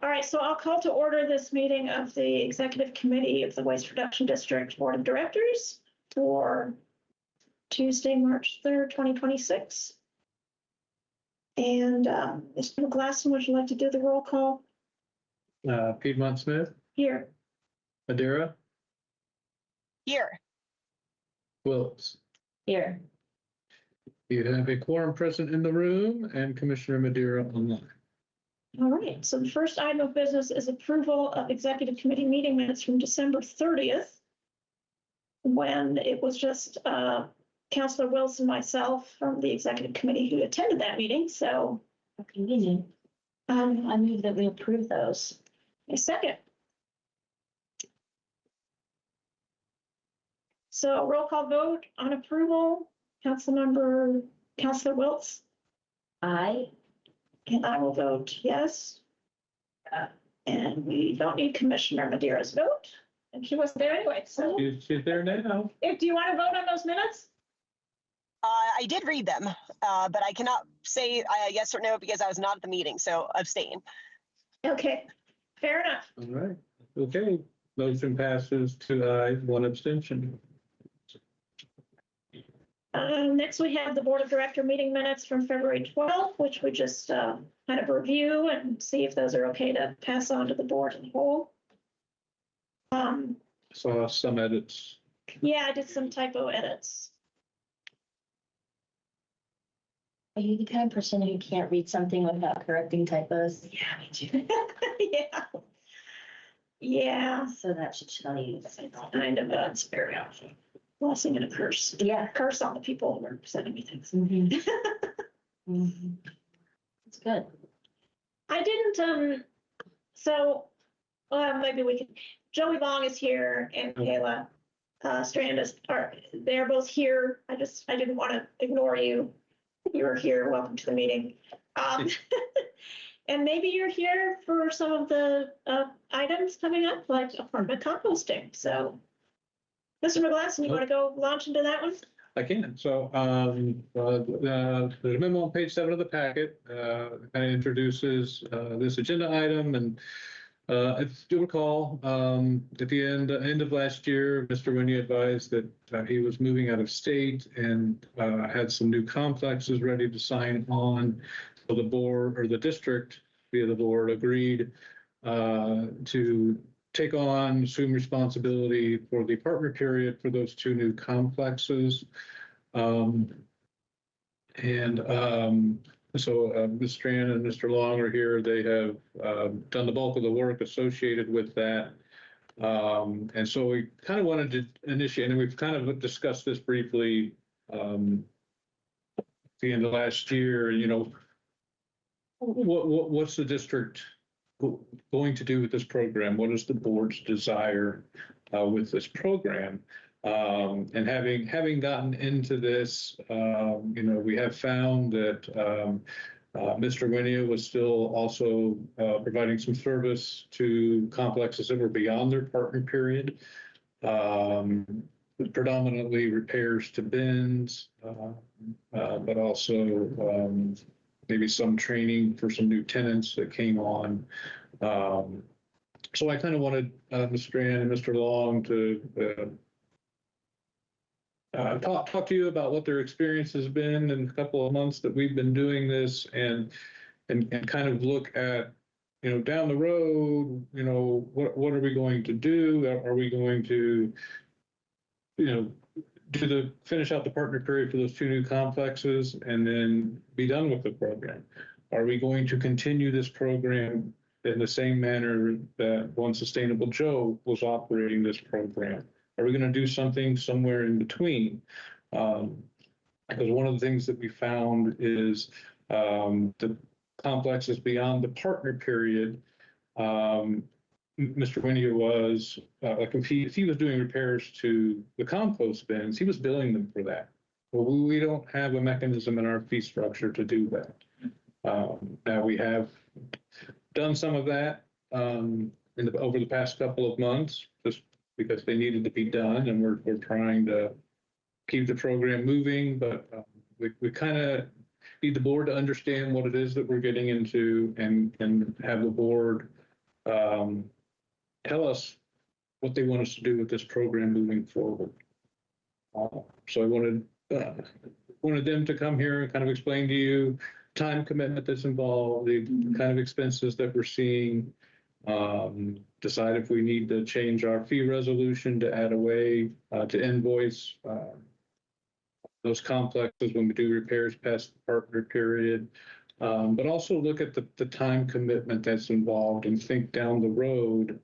All right, so I'll call to order this meeting of the Executive Committee of the Waste Reduction District Board of Directors for Tuesday, March 3rd, 2026. And Mr. McGlasson, would you like to do the roll call? Piedmont Smith. Here. Madeira. Here. Wilkes. Here. You have a quorum present in the room and Commissioner Madeira online. All right, so the first item of business is approval of Executive Committee meeting minutes from December 30th, when it was just Councilor Wilson, myself from the Executive Committee who attended that meeting. So convenient. I move that we approve those. A second. So roll call vote on approval. Councilor Wiltz. Aye. And I will vote yes. And we don't need Commissioner Madeira's vote. And she wasn't there anyway. So she's there now. Do you want to vote on those minutes? I did read them, but I cannot say yes or no because I was not at the meeting, so abstain. Okay, fair enough. All right. Okay. Motion passes 2 ayes, 1 abstention. Next, we have the Board of Director meeting minutes from February 12th, which we just kind of review and see if those are okay to pass on to the board as a whole. Saw some edits. Yeah, I did some typo edits. Are you the kind of person who can't read something without correcting typos? Yeah, me too. Yeah. Yeah. So that should tell you. It's kind of a very often blessing and a curse. Yeah. Curse on the people who are sending me things. Mm-hmm. Mm-hmm. It's good. I didn't, so maybe we can, Joey Long is here and Kayla Strand they're both here. I didn't want to ignore you. You're here. Welcome to the meeting. And maybe you're here for some of the items coming up, like apartment composting. So, Mr. McGlasson, you want to go launch into that one? I can. So the memo on page 7 of the packet kind of introduces this agenda item. And if you recall, at the end of last year, Mr. Winnie advised that he was moving out of state and had some new complexes ready to sign on. So the board, or the district via the board, agreed to take on, assume responsibility for the partner period for those 2 new complexes. So Ms. Strand and Mr. Long are here. They have done the bulk of the work associated with that. And so we kind of wanted to initiate, and we've kind of discussed this briefly at the end of last year, you know, what's the district going to do with this program? What is the board's desire with this program? And having gotten into this, you know, we have found that Mr. Winnie was still also providing some service to complexes that were beyond their partner period, predominantly repairs to bins, but also maybe some training for some new tenants that came on. So I kind of wanted Ms. Strand and Mr. Long to talk to you about what their experience has been in a couple of months that we've been doing this, and kind of look at, you know, down the road, you know, what are we going to do? Are we going to, you know, finish out the partner period for those 2 new complexes and then be done with the program? Are we going to continue this program in the same manner that One Sustainable Joe was operating this program? Are we going to do something somewhere in between? Because one of the things that we found is the complexes beyond the partner period, Mr. Winnie was, like if he was doing repairs to the compost bins, he was billing them for that. Well, we don't have a mechanism in our fee structure to do that. Now we have done some of that over the past couple of months, just because they needed to be done, and we're trying to keep the program moving, but we kind of need the board to understand what it is that we're getting into, and have the board tell us what they want us to do with this program moving forward. So I wanted them to come here and kind of explain to you time commitment that's involved, the kind of expenses that we're seeing, decide if we need to change our fee resolution to add a way to invoice those complexes when we do repairs past the partner period, but also look at the time commitment that's involved and think down the road,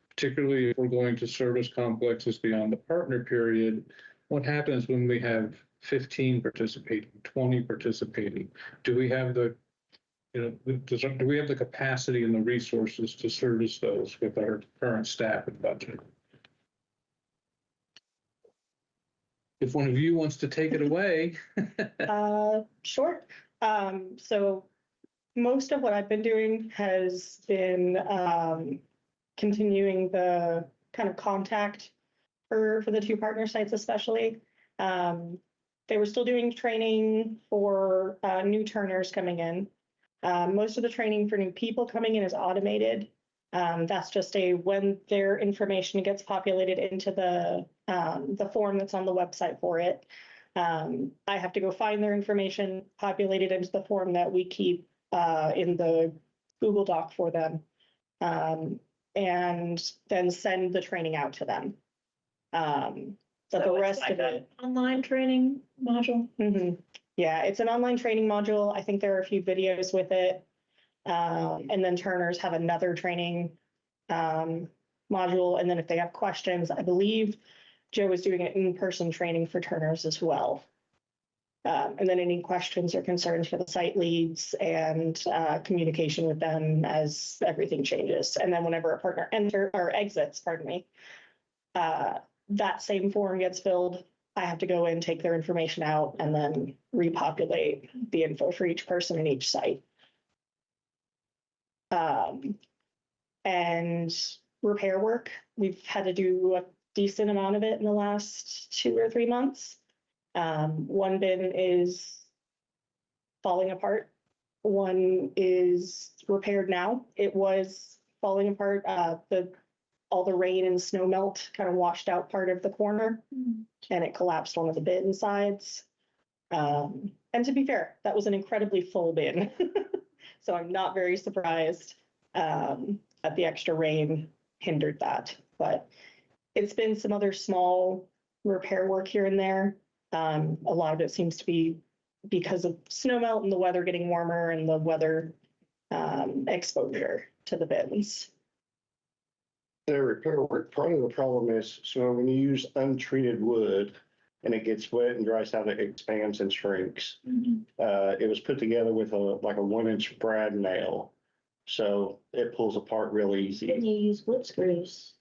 particularly if we're going to service complexes beyond the partner period, what happens when we have 15 participating, 20 participating? Do we have the do we have the capacity and the resources to service those with our current staff and budget? If one of you wants to take it away. Sure. So most of what I've been doing has been continuing the kind of contact for the two partner sites especially. They were still doing training for new turners coming in. Most of the training for new people coming in is automated. That's just when their information gets populated into the form that's on the website for it. I have to go find their information, populate it into the form that we keep in the Google Doc for them, and then send the training out to them. But So the it's rest like of it. an online training module. Yeah, it's an online training module. I think there are a few videos with it. And then turners have another training module. And then if they have questions, I believe Joe is doing an in-person training for turners as well. And then any questions or concerns for the site leads and communication with them as everything changes. And then whenever a partner exits, that same form gets filled. I have to go in, take their information out, and then repopulate the info for each person in each site. And repair work, we've had to do a decent amount of it in the last 2 or 3 months. One bin is falling apart. One is repaired now. It was falling apart. All the rain and snow melt kind of washed out part of the corner, and it collapsed one of the bin sides. And to be fair, that was an incredibly full bin. So I'm not very surprised that the extra rain hindered that. But it's been some other small repair work here and there. A lot of it seems to be because of snow melt and the weather getting warmer and the weather exposure to the bins. The repair work, part of the problem is, so when you use untreated wood and it gets wet and dries out, it expands and shrinks. It was put together with like a 1-inch brad nail. So it pulls apart real Can easy. you use wood screws?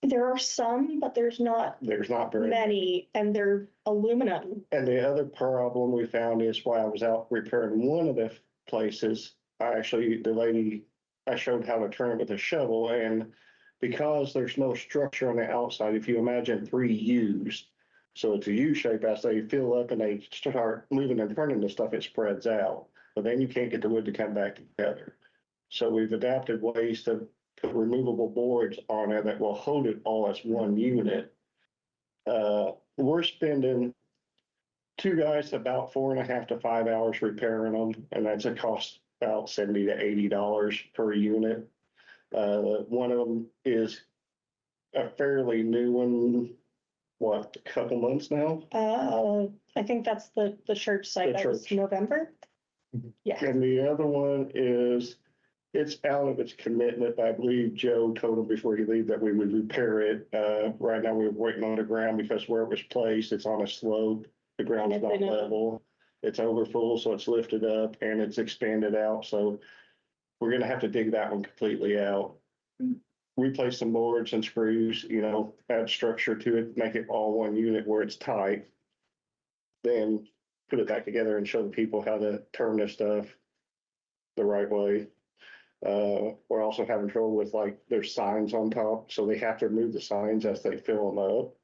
There are some, but there's not There's not very many, and they're aluminum. And the other problem we found is while I was out repairing one of the places, the lady, I showed how to turn it with a shovel, and because there's no structure on the outside, if you imagine 3 U's, so it's a U shape, as they fill up and they start moving and turning the stuff, it spreads out. But then you can't get the wood to come back together. So we've adapted ways to put removable boards on it that will hold it all as one unit. We're spending 2 guys about 4.5 to 5 hours repairing them, and that's a cost about $70 to $80 per unit. One of them is a fairly new one, a couple months now? I think that's the church site. The That was church. November. Yeah. And the other one is, it's out of its commitment. I believe Joe told him before he leave that we would repair it. Right now, we're waiting on the ground because where it was placed, it's on a slope. The ground's not level. It's overfull, so it's lifted up and it's expanded out. So we're gonna have to dig that one completely out. Replace some boards and screws, add structure to it, make it all one unit where it's tight. Then put it back together and show the people how to turn this stuff the right way. We're also having trouble with there's signs on top, so they have to remove the signs as they fill them up.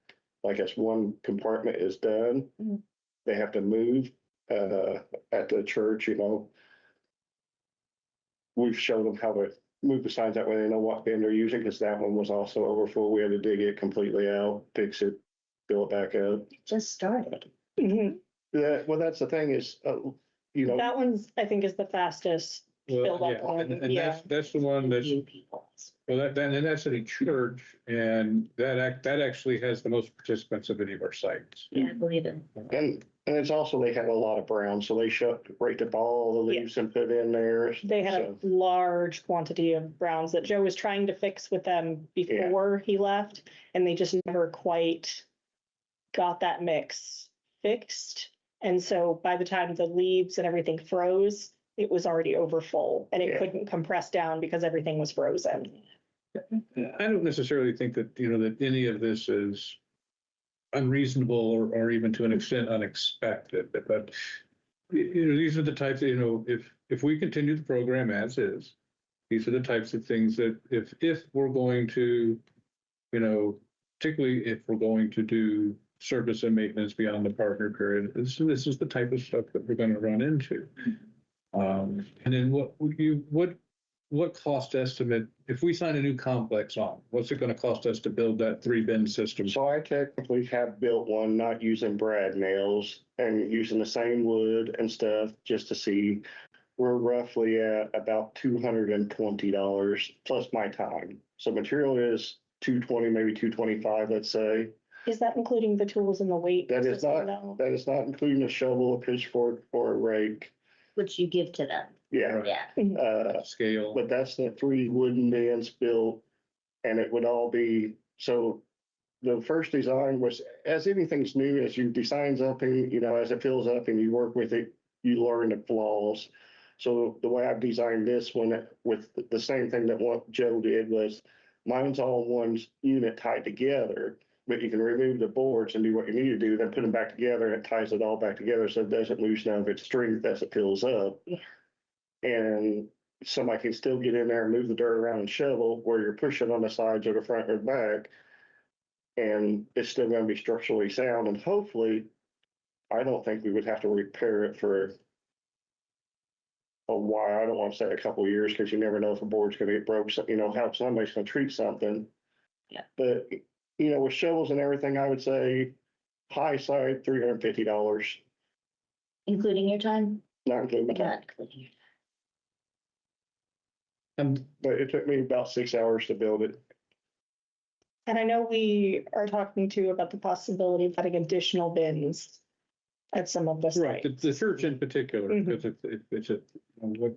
Like as one compartment is done, they have to move at the church, We've shown them how to move the signs that way they know what bin they're using, because that one was also overfull. We had to dig it completely out, fix it, fill it back up. Just started. Mhm. Yeah, well, that's the thing is, you know, That one's, I think, is the fastest Well, filled up yeah, one. and Yeah. that's the one that's, Few people. well, and that's at a church, and that actually has the most participants of any of our sites. Yeah, I believe it. and it's also, they have a lot of brown, so they raked up all the leaves and put in there. They had a So, large quantity of browns that Joe was trying to fix with them before he left, and they just never quite got that mix fixed. And so by the time the leaves and everything froze, it was already over full and it Yeah. couldn't compress down because everything was frozen. I don't necessarily think that, that any of this is unreasonable or even to an extent unexpected, but these are the types, if we continue the program as is, these are the types of things that if we're going to, particularly if we're going to do service and maintenance beyond the partner period, this is the type of stuff that we're going to run into. And then what cost estimate, if we sign a new complex on, what's it going to cost us to build that 3-bin system? so I technically have built one, not using brad nails and using the same wood and stuff, just to see. We're roughly at about $220 plus my time. So material is $220, maybe $225, let's say. Is that including the tools and the weight? That is system? not, No. that is not including a shovel, a pitchfork, or a rake. Which you give to them. Yeah. Yeah. Scale. But that's the 3 wooden bins built, and it would all be, so the first design was, as anything's new, as you designs up and, as it fills up and you work with it, you learn the flaws. So the way I've designed this one with the same thing that what Joe did was, mine's all one unit tied together, but you can remove the boards and do what you need to do, then put them back together and it ties it all back together so it doesn't lose none of its strength as it fills up. Yeah. And somebody can still get in there and move the dirt around and shovel where you're pushing on the sides or the front or the back. And it's still going to be structurally sound. And hopefully, I don't think we would have to repair it for a while. I don't want to say a couple of years, because you never know if a board's going to get broke, so, how somebody's going to treat something. Yeah. But, with shovels and everything, I would say high side, $350, Including your time? not including my time. Not including your time. But it took me about 6 hours to build it. And I know we are talking too about the possibility of adding additional bins at some of the Right, sites. the church in particular, Mhm. because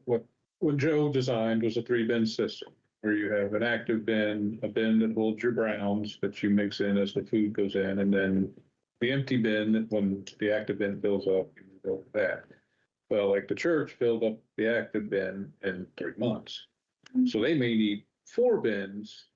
what Joe designed was a 3-bin system, where you have an active bin, a bin that holds your browns that you mix in as the food goes in, and then the empty bin, when the active bin fills up, you build that. Well, like the church filled up the active bin in 3 months. So they may need 4 bins.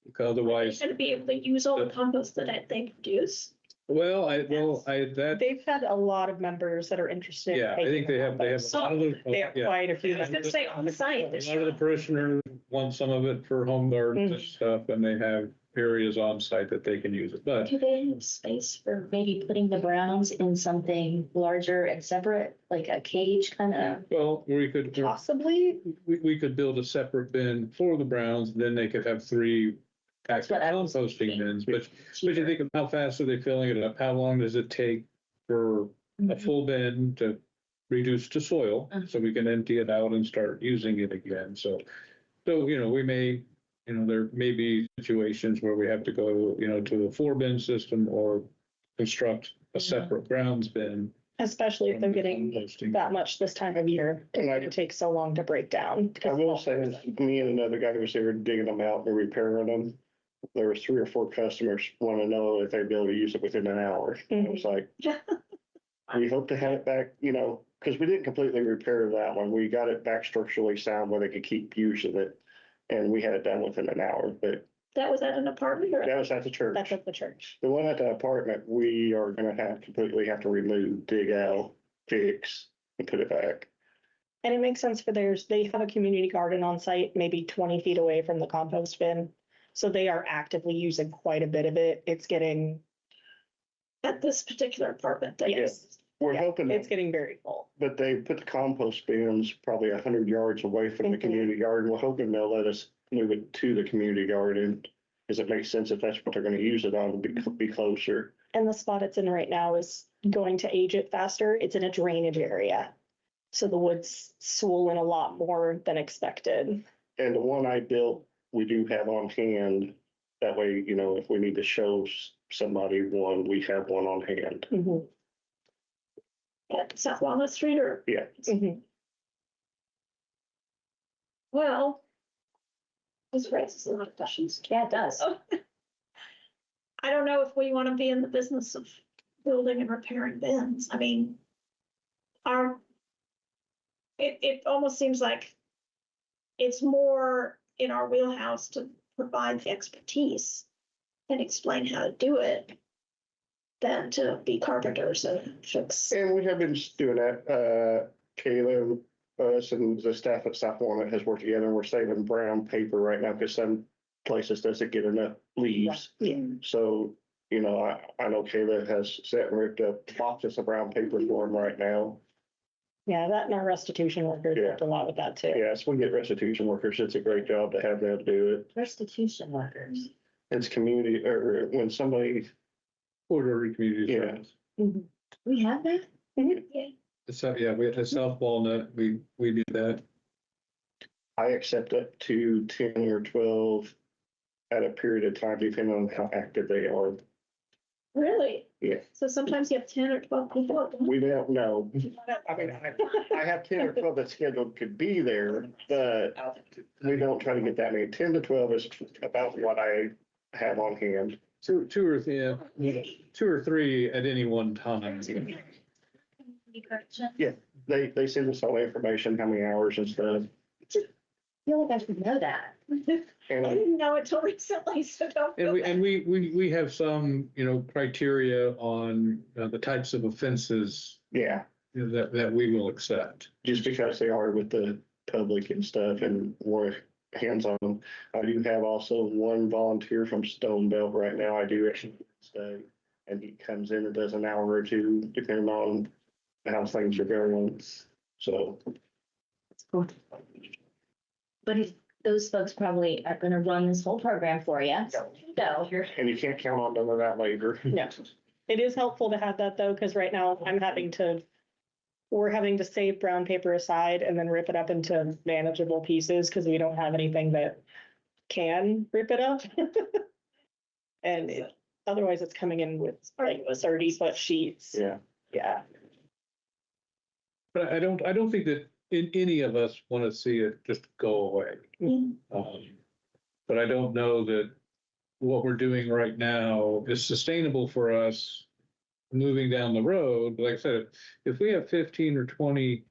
Because otherwise, Going to be able to use all the compost that they produce. They've had a lot of members that are interested. yeah, I think they have a lot of the. They have yeah. quite a I few. was going to say on the site. A lot of the parishioners want some of it for home gardens and stuff, and they have areas on site that they can use it, but. Do they have space for maybe putting the browns in something larger and separate, like a cage kind of? Well, we could, Possibly. we could build a separate bin for the Browns, then they could have 3 That's what I was composting thinking. bins, but you think of how fast are they filling it up? How long does it take for a full bin to reduce to soil? So we can empty it out and start using it again. So, we may, there may be situations where we have to go, to a 4-bin system or construct a separate Browns bin. Especially if they're getting Composting. that much this time of year. And It takes so long to break down. I will say, me and another guy who was there digging them out and repairing them, there was 3 or 4 customers want to know if they'd be able to use it within an hour. I was like, we hope to have it back, because we didn't completely repair that one. We got it back structurally sound where they could keep using it. And we had it done within an hour, but That was at an apartment or? that was at the church. That's at the church. The one at the apartment, we are gonna completely have to remove, dig out, fix, and put it back. And it makes sense for theirs. They have a community garden on site, maybe 20 feet away from the compost bin. So they are actively using quite a bit of it. It's getting, At this particular apartment that yes. We're Yeah, hoping, It's getting very full. but they put the compost bins probably 100 yards away from the Mhm. community yard. And we're hoping they'll let us move it to the community yard, and because it makes sense if that's what they're gonna use it on, to be closer. And the spot it's in right now is going to age it faster. It's in a drainage area. So the wood's swollen a lot more than expected. And the one I built, we do have on hand. That way, if we need to show somebody one, we have one on hand. Mhm. At South Walnut Street or, Yeah. Mhm. well, this raises a lot of questions. Yeah, it does. I don't know if we want to be in the business of building and repairing bins. I mean, it almost seems like it's more in our wheelhouse to provide the expertise and explain how to do it than to be carpenters and fix. And we have been doing that. Kayla, us and the staff at South Walnut has worked together, and we're saving brown paper right now because some places doesn't get enough leaves. Yeah. So, I know Kayla has sat and ripped up boxes of brown paper for them right now. Yeah, that and our restitution workers Yeah. helped a lot with that too. Yes, we get restitution workers. It's a great job to have them do it. Restitution workers. It's community, or when somebody, Port Order Community Yeah. Service. Mhm. We have that? Yeah, we at South Walnut, we do that. I accept up to 10 or 12 at a period of time, depending on how active they are. Really? Yeah. So sometimes you have 10 or 12 people. We don't know. I mean, I have 10 or 12 that scheduled could be there, but we don't try to get that many. 10 to 12 is about what I have on hand. Two or three at any one time. They send us all the information, how many hours and stuff. I feel like I should know that. I And didn't know it till recently, so don't. And feel we, bad. and we have some, criteria on the types of offenses yeah, that we will accept. just because they are with the public and stuff and we're hands on them. I do have also one volunteer from Stone Belt right now. I do actually stay, and he comes in and does an hour or two, depending on how things are going. So, That's cool. But those folks probably are gonna run this whole program for you. So you're. and you can't count on none of that later. Yeah. It is helpful to have that though, because right now we're having to save brown paper aside and then rip it up into manageable pieces because we don't have anything that can rip it up. And otherwise it's coming in with like 30-foot sheets. Yeah. Yeah. But I don't think that any of us want to see it just go away. Yeah. But I don't know that what we're doing right now is sustainable for us moving down the road. Like I said, if we have 15 or 20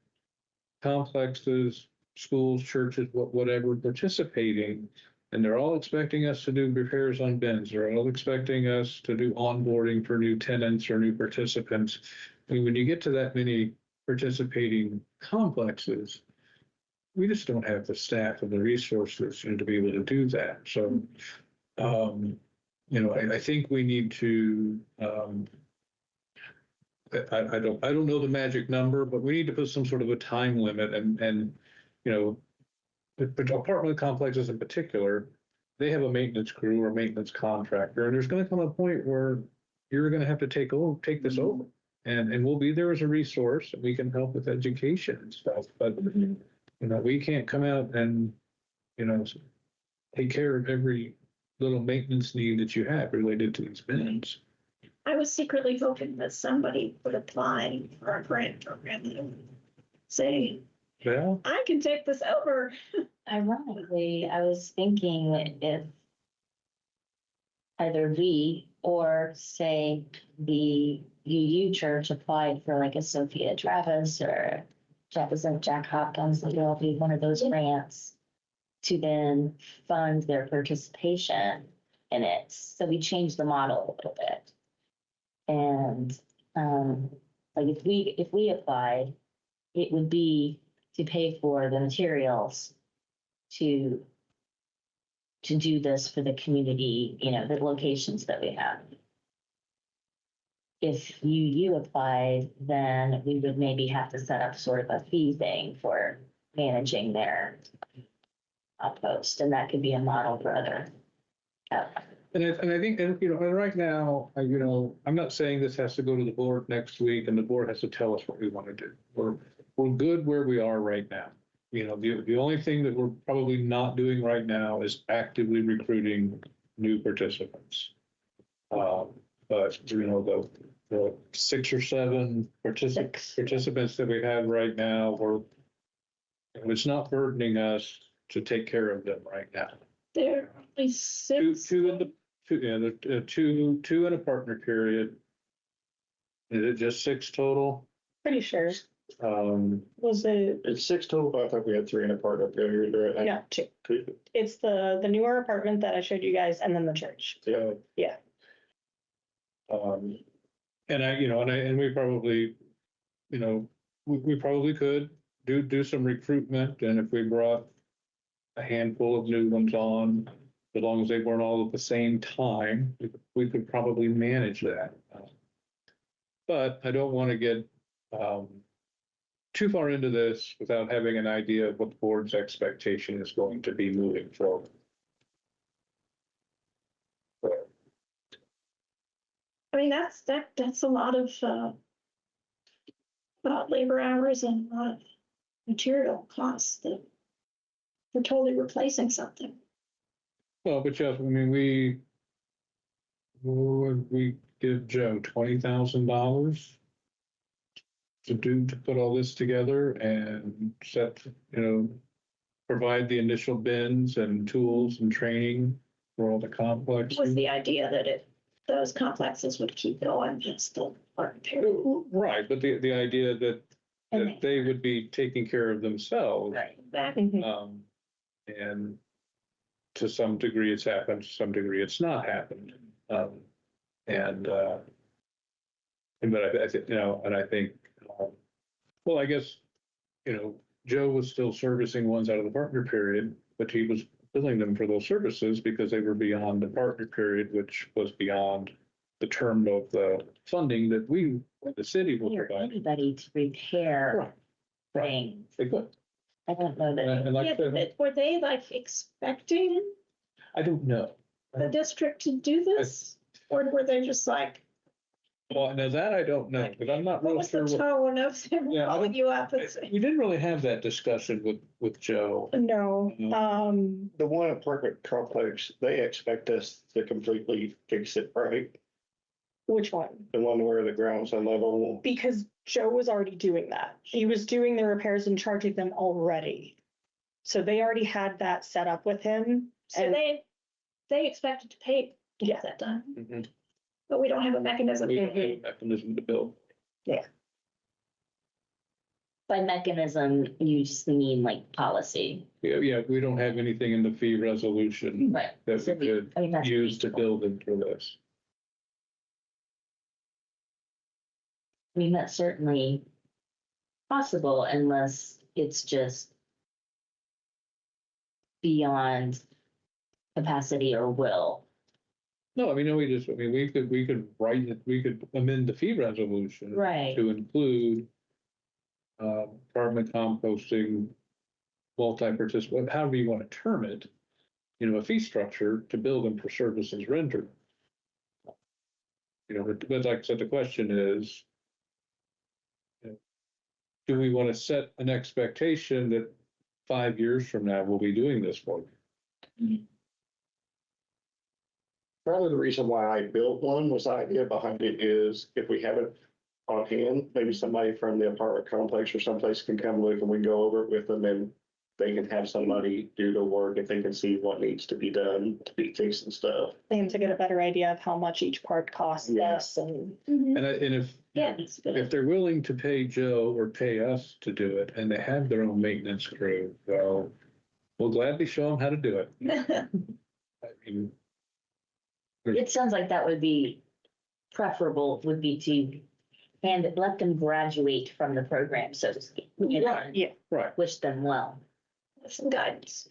complexes, schools, churches, whatever, participating, and they're all expecting us to do repairs on bins, they're all expecting us to do onboarding for new tenants or new participants. I mean, when you get to that many participating complexes, we just don't have the staff and the resources to be able to do that. So, I think we need to, I don't know the magic number, but we need to put some sort of a time limit and apartment complexes in particular, they have a maintenance crew or maintenance contractor, and there's going to come a point where you're going to have to take this over. And we'll be there as a resource, and we can help with education and stuff, but, we can't come out and, take care of every little maintenance need that you have related to these bins. I was secretly hoping that somebody would apply for our grant program and say, Well, I can take this over. Ironically, I was thinking if either we or say the UU church applied for like a Sophia Travis or Jack Hopkins, it will be one of those grants to then fund their participation in it. So we changed the model a little bit. And like if we applied, it would be to pay for the materials to do this for the community, the locations that we have. if you applied, then we would maybe have to set up sort of a fee thing for managing their post, and that could be a model for other. And I think, and right now, I'm not saying this has to go to the board next week and the board has to tell us what we want to do. We're good where we are right now. The only thing that we're probably not doing right now is actively recruiting new participants. But the 6 or 7 participants that we have right now, it's not burdening us to take care of them right now. There are only 6. Two in a partner period. Is it just 6 total? Pretty sure. Was it, It's 6 total, but I thought we had 3 in a partner period, right? no, 2. Two. It's the newer apartment that I showed you guys and then the church. Yeah. Yeah. And we probably, we probably could do some recruitment, and if we brought a handful of new ones on, as long as they weren't all at the same time, we could probably manage that. But I don't want to get too far into this without having an idea of what the board's expectation is going to be moving forward. I mean, that's a lot of labor hours and a lot of material costs that we're totally replacing something. Well, but Jeff, I mean, we give Joe $20,000 to put all this together and provide the initial bins and tools and training for all the complexes. Was the idea that those complexes would keep going past the partner period. Right, but the idea that they would be taking care of themselves. Right. And to some degree it's happened, to some degree it's not happened. But I think, and I think, well, I guess, Joe was still servicing ones out of the partner period, but he was billing them for those services because they were beyond the partner period, which was beyond the term of the funding that the city will Hire provide. anybody to repair things. They could. I don't know that. And like I said, But were they like expecting I don't know. the district to do this? Or were they just like, Well, now that I don't know, but I'm not what real was sure. the tone of them Yeah, I calling don't- you up and saying? We didn't really have that discussion with Joe. No, The one apartment complex, they expect us to completely fix it, right? which one? The one where the ground's unlevel. Because Joe was already doing that. He was doing the repairs and charging them already. So they already had that set up with him. So And- they expected to pay to Yeah. get that done, Mhm. but we don't have a mechanism. We don't have a mechanism to build. By mechanism, you just mean like policy. Yeah, we don't have anything in the fee resolution Right. that we could I mean, that's use to reasonable. build into this. I mean, that's certainly possible unless it's just beyond capacity or will. No, I mean, we could write it, we could amend the fee resolution. Right. To include carbon composting, multi-participant, however you want to term it, a fee structure to bill them for services rendered. But like I said, the question is, do we want to set an expectation that 5 years from now we'll be doing this for you? Probably the reason why I built one was the idea behind it is if we have it on hand, maybe somebody from the apartment complex or someplace can come look and we go over it with them and they can have somebody do the work if they can see what needs to be done to be fixed and stuff. And to get a better idea of how much each part costs Yeah. us and. Mhm. And Yeah, it's good. if they're willing to pay Joe or pay us to do it and they have their own maintenance crew, well, we'll gladly show them how to do it. I mean, It sounds like that would be preferable, would be to let them graduate from the program, so to speak. Yeah. right. Wish them well. Some guidance.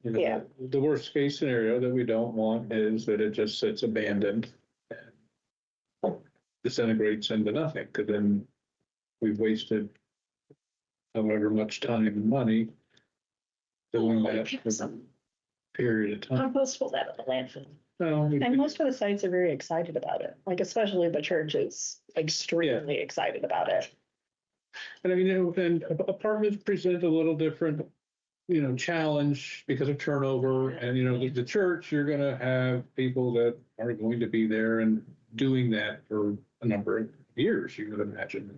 Yeah. The worst case scenario that we don't want is that it just sits abandoned. disintegrates into nothing, because then we've wasted however much time and money doing that for Some a period of time. compostable that at the landfill. No, And most of the sites are very excited about it, like especially the church is extremely excited about it. and I mean, and apartments present a little different, challenge because of turnover. And, the church, you're gonna have people that are going to be there and doing that for a number of years, you would imagine.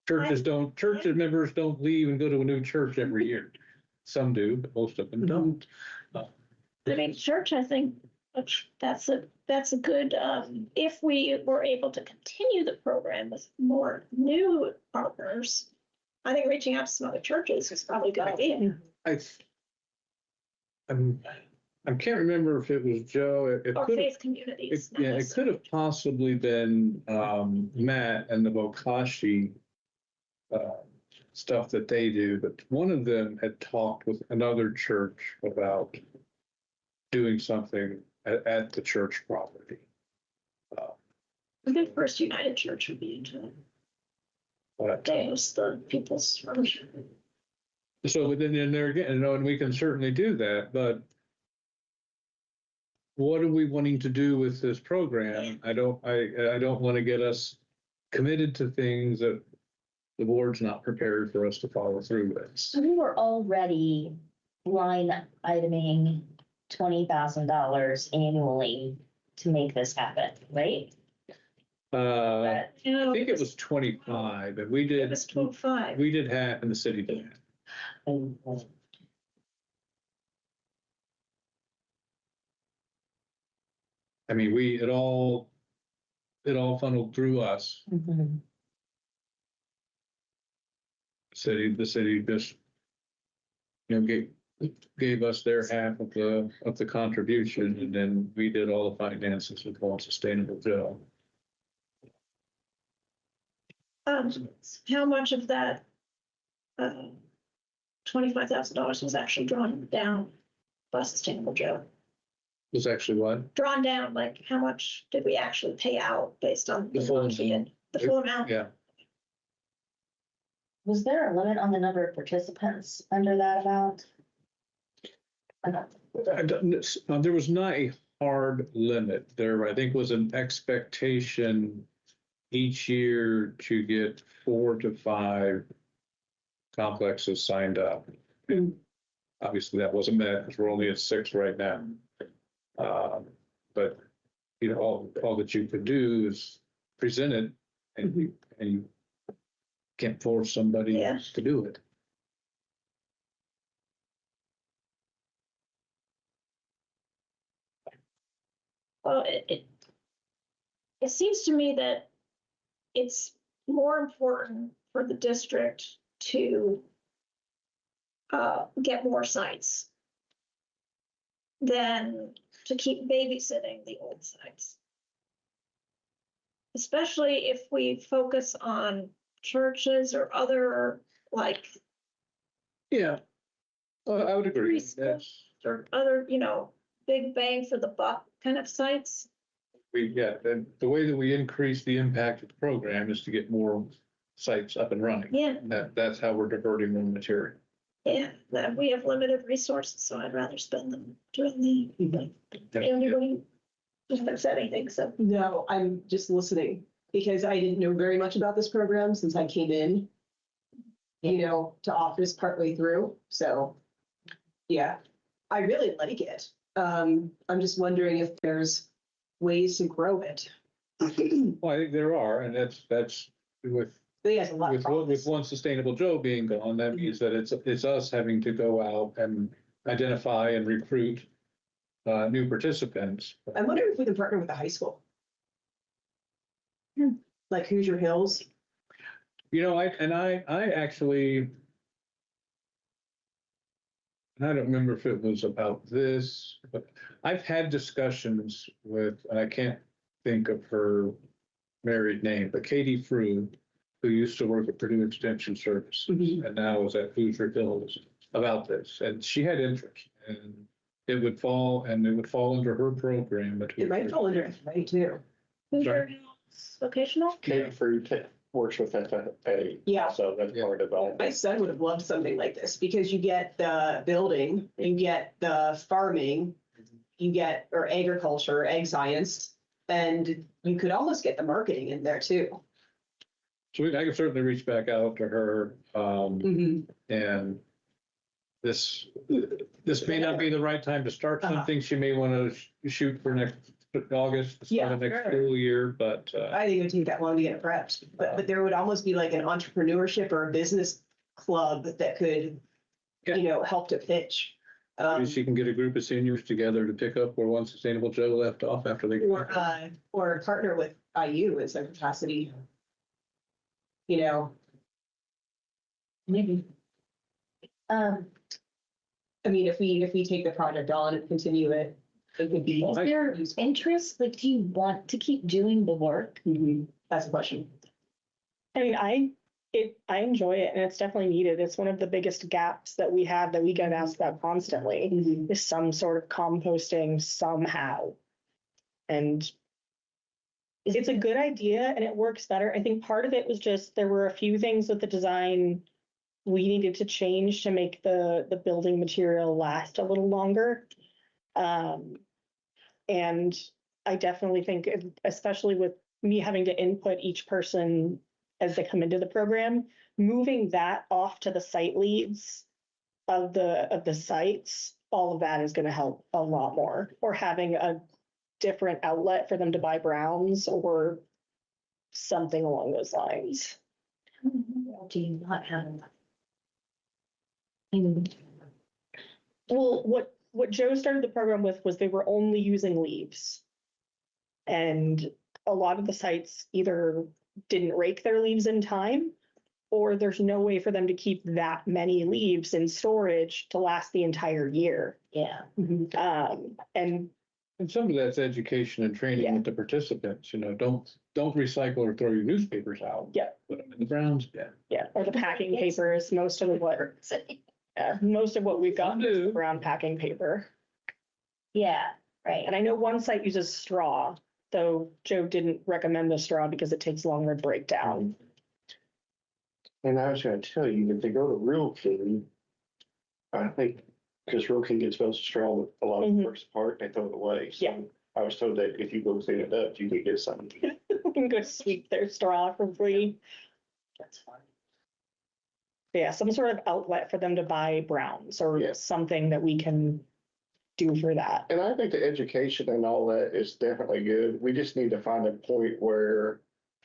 Church members don't leave and go to a new church every year. Some do, but most of them don't. I mean, church, I think that's a good, if we were able to continue the program with more new partners, I think reaching out to some other churches is probably a good idea. I can't remember if it was Joe. It Or could have, faith communities. not yeah, it necessarily. could have possibly been Matt and the Bokashi stuff that they do, but one of them had talked with another church about doing something at the church property. I think First United Church would be into it. But They host the people's worship. so within in there again, and we can certainly do that, but what are we wanting to do with this program? I don't want to get us committed to things that the board's not prepared for us to follow through with. So we were already line iteming $20,000 annually to make this happen, right? I You think it was 25, and It was 12.5. we did half and the city did half. I mean, it all funneled through us. Mhm. The city just, gave us their half of the contribution, and then we did all the finances with One Sustainable Joe. How much of that $25,000 was actually drawn down by Sustainable Joe? Was actually what? Drawn down, like how much did we actually pay out based on The full amount we did? The full amount? Yeah. Was there a limit on the number of participants under that amount? There was not a hard limit. There, I think, was an expectation each year to get 4 to 5 complexes signed up. Obviously, that wasn't met because we're only at 6 right now. But all that you could do is present it, and you can't force somebody Yeah. to do it. Well, it seems to me that it's more important for the district to get more sites than to keep babysitting the old sites. Especially if we focus on churches or other, like, Yeah. I would agree. Preschool. or other, big bang for the buck kind of sites. And the way that we increase the impact of the program is to get more sites up and running. Yeah, That's how we're diverting the material. yeah, that we have limited resources, so I'd rather spend them doing anybody just said anything, so. No, I'm just listening because I didn't know very much about this program since I came in, to office partway through. So, yeah, I really like it. I'm just wondering if there's ways to grow it. Well, I think there are, and that's with He has a lot of with promise. One Sustainable Joe being gone, that means that it's us having to go out and identify and recruit new participants. I wonder if we can partner with the high school. Like Hoosier Hills. I actually, and I don't remember if it was about this, but I've had discussions with, and I can't think of her married name, but Katie Frew, who used to work at Purdue Extension Services and now is at Hoosier Hills, about this, and she had interest, and it would fall under her program. It might fall under FA too. Hoosier vocational. Cape Fruit works with FFA. Yeah. So that's Yeah. part of it. My son would have loved something like this because you get the building, you get the farming, you get, or agriculture, egg science, and you could almost get the marketing in there too. So I can certainly reach back out to her, and this may not be the right time to start something. She may want to shoot for next August, the start of Yeah, next sure. school year, but, I think it would take that long to get it prepped, but there would almost be like an entrepreneurship or a business club that could, you know, help to pitch. maybe she can get a group of seniors together to pick up where One Sustainable Joe left off after they. Or partner with IU as a capacity. You know, Maybe. I mean, if we take the project on and continue it, it could be. Is there interest? Like, do you want to keep doing the work? That's the question. I mean, I enjoy it and it's definitely needed. It's one of the biggest gaps that we have that we get asked about constantly is some sort of composting somehow. And it's a good idea and it works better. I think part of it was just, there were a few things with the design we needed to change to make the building material last a little longer. And I definitely think, especially with me having to input each person as they come into the program, moving that off to the site leads of the sites, all of that is going to help a lot more. Or having a different outlet for them to buy browns or something along those lines. Do you not have? Well, what Joe started the program with was they were only using leaves. And a lot of the sites either didn't rake their leaves in time, or there's no way for them to keep that many leaves in storage to last the entire year. Yeah. And And some of that's education and training Yeah. with the participants, you know, don't recycle or throw your newspapers out. Yeah. Put them in the Browns bin. yeah, or the packing papers, most of what we've got is brown packing paper. Yeah, right. And I know one site uses straw, though Joe didn't recommend the straw because it takes longer to break down. And I was gonna tell you, if they go to Real King, I think, because Real King gets most straw with a lot of the first part, they throw it away. So Yeah. I was told that if you go clean it up, you can get something. We can go sweep their straw for free. That's fine. Yeah, some sort of outlet for them to buy browns or Yeah. something that we can do for that. And I think the education and all that is definitely good. We just need to find a point where,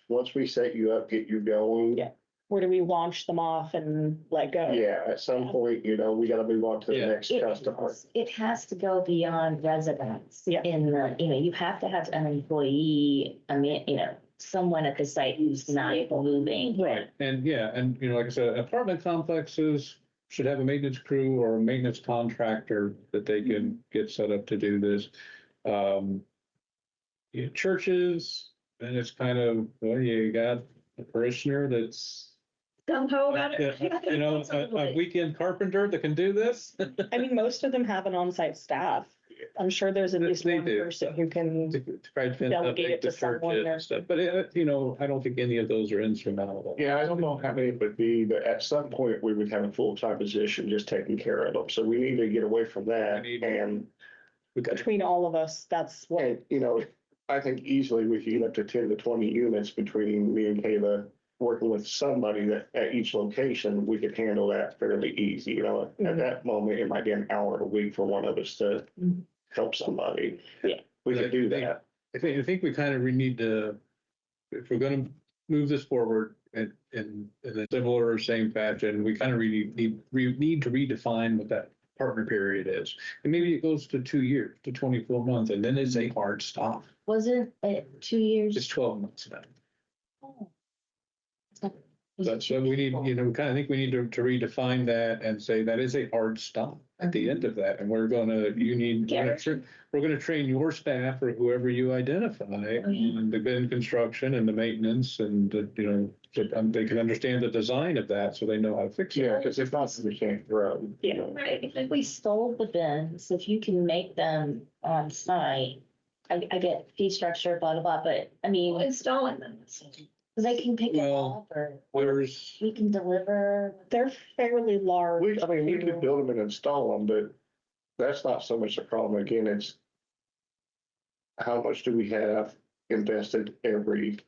once we set you up, get you going. Yeah. Where do we launch them off and let go? Yeah, at some point, you know, we gotta move on to the Yeah. next customer. It has to go beyond residents. Yeah. In the, you have to have an employee, someone at the site who's not moving. Right, and like I said, apartment complexes should have a maintenance crew or a maintenance contractor that they can get set up to do this. Churches, and it's kind of, well, you got a parishioner that's, Gung ho about it. a weekend carpenter that can do this. I mean, most of them have an on-site staff. I'm sure there's at least They one do. person who can, To try to Delegate it update the to someone churches or- and stuff, but I don't think any of those are insurmountable. Yeah, I don't know how many it would be, but at some point, we would have a full-time position just taking care of them. So we need to get away from that. We need- And, between all of us, that's what, you know, I think easily we could get up to 10 to 20 units between me and Kayla working with somebody that at each location, we could handle that fairly easy. You know, at that moment, it might be an hour a week for one of us to help somebody. Yeah. We could do that. I think we kind of need to, if we're gonna move this forward in a similar or same fashion, we kind of really need to redefine what that partner period is. And maybe it goes to 2 years, to 24 months, and then it's a hard stop. Wasn't it 2 years? It's 12 months now. Oh. So we need, we kind of think we need to redefine that and say that is a hard stop at the end of that. And we're gonna train your staff or whoever you identify on the bin construction and the maintenance and, so they can understand the design of that so they know how to fix it. Yeah, because if not, we can't grow. Yeah. Right, if we sold the bins, if you can make them on site, I get fee structure, blah, blah, blah, but I mean, Installing them. they can pick it Well, up or There's, we can deliver. They're fairly large. We too. could build them and install them, but that's not so much the problem. Again, it's how much do we have invested every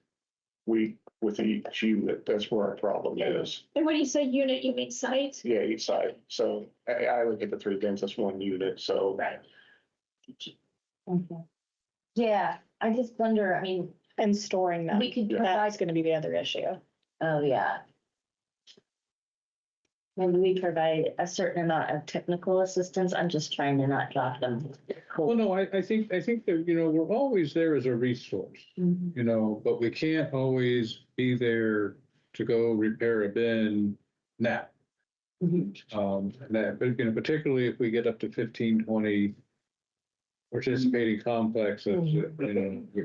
week with each unit? That's where our problem is. And when you say unit, you mean site? Yeah, each side. So I look at the 3 bins as one unit, so. Right. Yeah, I just wonder, I mean, And storing them. we could That's provide, gonna be the other issue. oh, yeah. Maybe we provide a certain amount of technical assistance. I'm just trying to not drop them. well, no, I think that, we're always there as a resource, Mhm. but we can't always be there to go repair a bin now. But, particularly if we get up to 15, 20 participating complexes,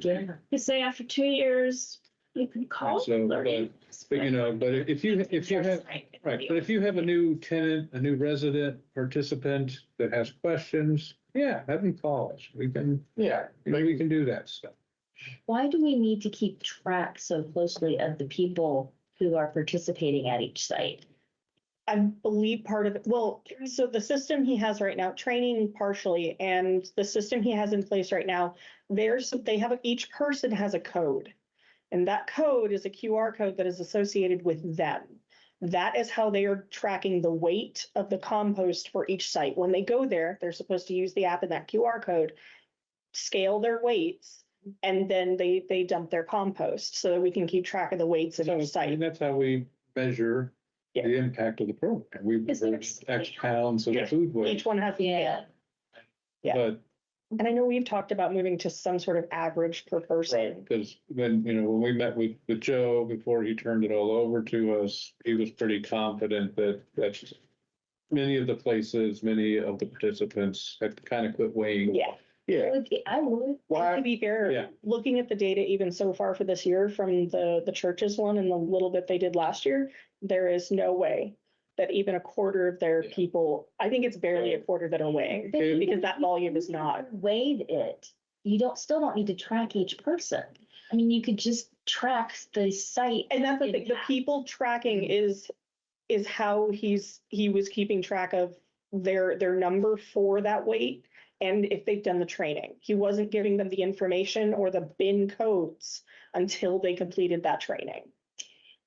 Yeah. You say after 2 years, you can call. So, but if you have, right, but if you have a new tenant, a new resident participant that has questions, yeah, have them call us. We can, we can do that stuff. Why do we need to keep track so closely of the people who are participating at each site? I believe part of it, well, so the system he has right now, training partially, and the system he has in place right now, each person has a code. And that code is a QR code that is associated with them. That is how they are tracking the weight of the compost for each site. When they go there, they're supposed to use the app and that QR code, scale their weights, and then they dump their compost so that we can keep track of the weights of each And site. that's how we measure the impact of the program. We Is there- measure X pounds of Yeah. food waste. Each one has. Yeah. Yeah. But And I know we've talked about moving to some sort of average per person. because when we met with Joe before he turned it all over to us, he was pretty confident that many of the places, many of the participants had kind of quit weighing. Yeah. Yeah. I would. Why? To be fair, Yeah. looking at the data even so far for this year from the churches one and the little bit they did last year, there is no way that even a quarter of their Yeah. people, I think it's barely a quarter that are weighing, because that volume is not. Weighed it. You still don't need to track each person. I mean, you could just track the site. And that's the thing, the people tracking is how he was keeping track of their number for that weight. And if they've done the training, he wasn't giving them the information or the bin codes until they completed that training.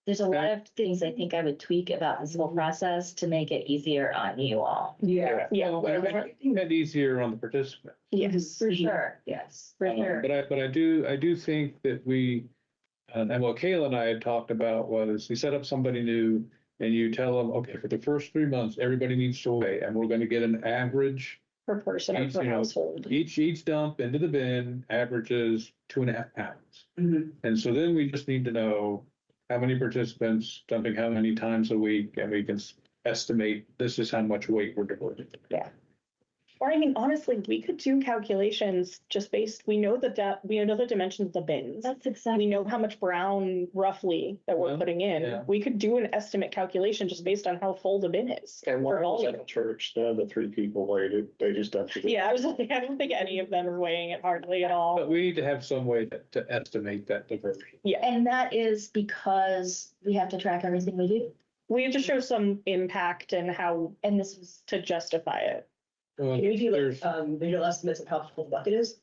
There's a lot of things I think I would tweak about this whole process to make it easier on you all. Yeah. Yeah, And easier on the participant. yes. For sure, yes, for sure. But I do think that and what Kayla and I had talked about was you set up somebody new and you tell them, okay, for the first 3 months, everybody needs to weigh, and we're going to get an average. Per person or Each, per household. Each dump into the bin averages 2.5 pounds. And so then we just need to know how many participants dumping how many times a week, and we can estimate this is how much weight we're diverting. Yeah. Or I mean, honestly, we could do calculations just based, we know the dimensions of the bins. That's We exactly. know how much brown roughly that we're Well, putting in. yeah. We could do an estimate calculation just based on how full the bin is. And when for I all was of at them. church, none of the 3 people waited. They just dumped it. Yeah, I was like, I don't think any of them are weighing it hardly at all. But we need to have some way to estimate that diversion. And that is because we have to track everything we do. We have to show some impact and how And this was, to justify it. Well, Can you do there's- like, visual estimates of how full the bucket is?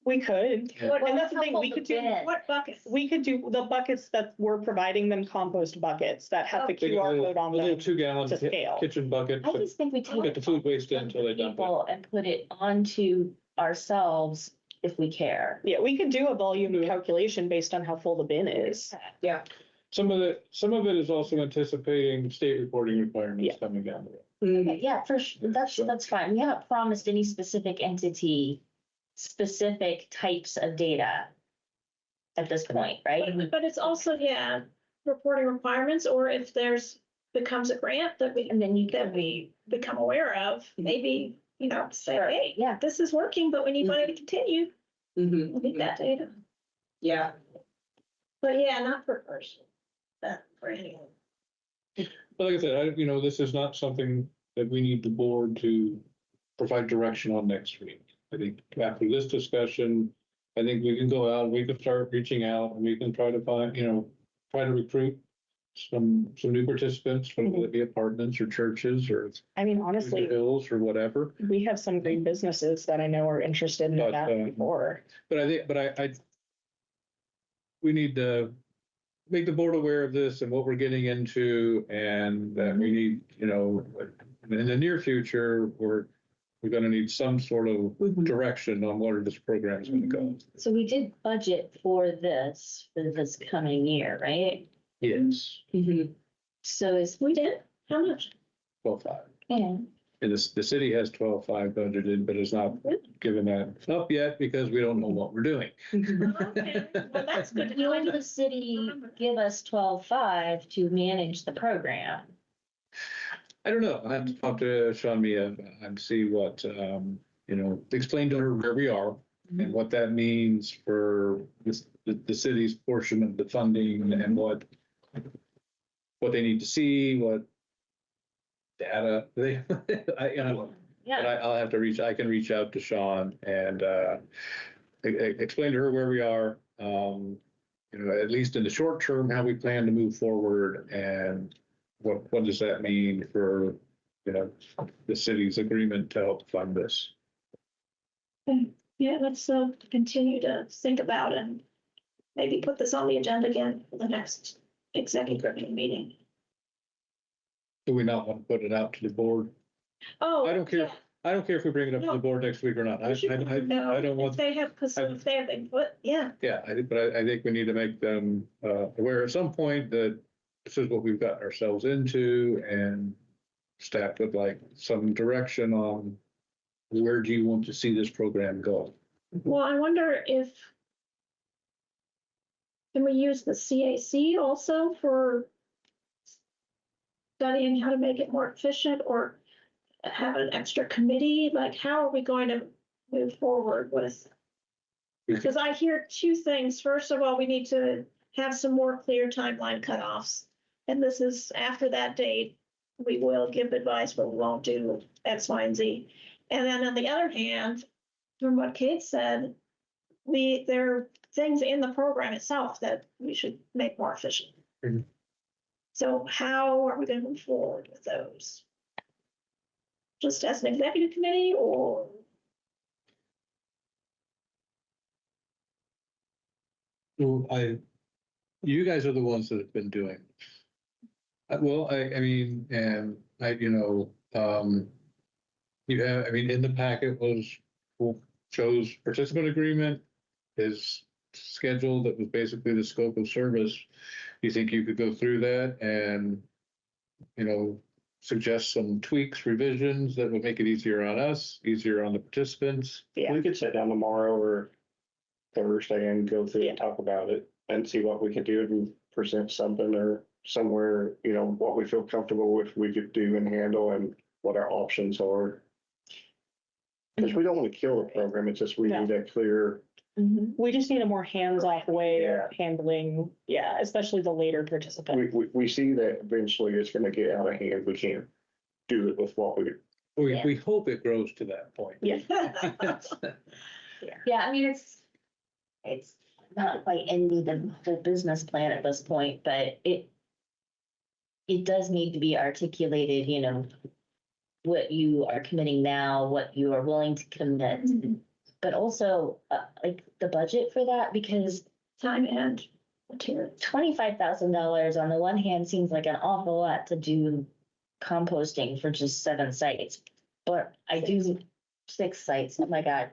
We could, Yeah. and that's the thing, we How could full the do, bin? What bucket? we could do the buckets that we're providing them, compost buckets that have the QR code on A little them. 2-gallon to scale. kitchen bucket. I just think we Get take the food waste in until they dump it. people and put it onto ourselves if we care. Yeah, we could do a volume calculation based on how full the bin is. Yeah. Some of it is also anticipating state reporting requirements Yeah. coming down the road. Okay, yeah, for sure, that's fine. We haven't promised any specific entity, specific types of data at this point, right? But it's also, reporting requirements, or if becomes a grant that And then you that can, we become aware of, maybe, say, Sure. hey, Yeah. this is working, but we need money to continue. We need that data. Yeah. But yeah, not per person, but for anyone. But like I said, this is not something that we need the board to provide direction on next week. I think after this discussion, I think we can go out, we can start reaching out, and we can try to find, try to recruit some new participants, whether it be apartments or churches or I mean, honestly, hills or whatever. we have some great businesses that I know are interested in But, that before. But I we need to make the board aware of this and what we're getting into, and that we need, in the near future, we're gonna need some sort of direction on where this program is gonna go. So we did budget for this coming year, right? Yes. So is, We did? How much? 12.5. yeah, And the city has 12.5 budgeted, but it's not given that up yet because we don't know what we're doing. Okay, well, that's good to know. will the city give us 12.5 to manage the program? I don't know. I have to talk to Sean Mia and see what, explain to her where we are and what that means for the city's portion of the funding and what they need to see, what data they, Yeah, but I can reach out to Sean and explain to her where we are, at least in the short term, how we plan to move forward and what does that mean for, the city's agreement to help fund this. Yeah, let's continue to think about it and maybe put this on the agenda again for the next executive meeting. Do we not want to put it out to the board? Oh. I don't care. yeah. I don't care if we bring it up to the board next week or not. I don't want. If they have, because if they have input, yeah. Yeah, I think we need to make them aware at some point that this is what we've gotten ourselves into, and staff would like some direction on where do you want to see this program go? Well, I wonder if, can we use the CAC also for studying how to make it more efficient, or have an extra committee? Like, how are we going to move forward with? Because I hear two things. First of all, we need to have some more clear timeline cutoffs. And this is after that date, we will give advice, but we won't do X, Y, and Z. And then on the other hand, from what Kate said, there are things in the program itself that we should make more efficient. Mhm. So how are we going to move forward with those? Just as an executive committee, or? Well, you guys are the ones that have been doing. Well, I mean, and you have, in the packet shows participant agreement, his schedule that was basically the scope of service. You think you could go through that and, suggest some tweaks, revisions that would make it easier on us, easier on the participants? Yeah. We could sit down tomorrow or Thursday and go through and talk about it and see what we can do and present something or somewhere, what we feel comfortable with, we could do and handle and what our options are. Because we don't want to kill the program, it's just we need a clear. We just need a more hands-off way of handling, especially the later participants. We see that eventually it's gonna get out of hand. We can't do it with what We hope it grows to that point. Yeah. yeah, it's not quite in the business plan at this point, but it does need to be articulated, what you are committing now, what you are willing to commit, but also like the budget for that, because Time and material. $25,000 on the one hand seems like an awful lot to do composting for just 7 sites, but I do 6 sites. Oh my God.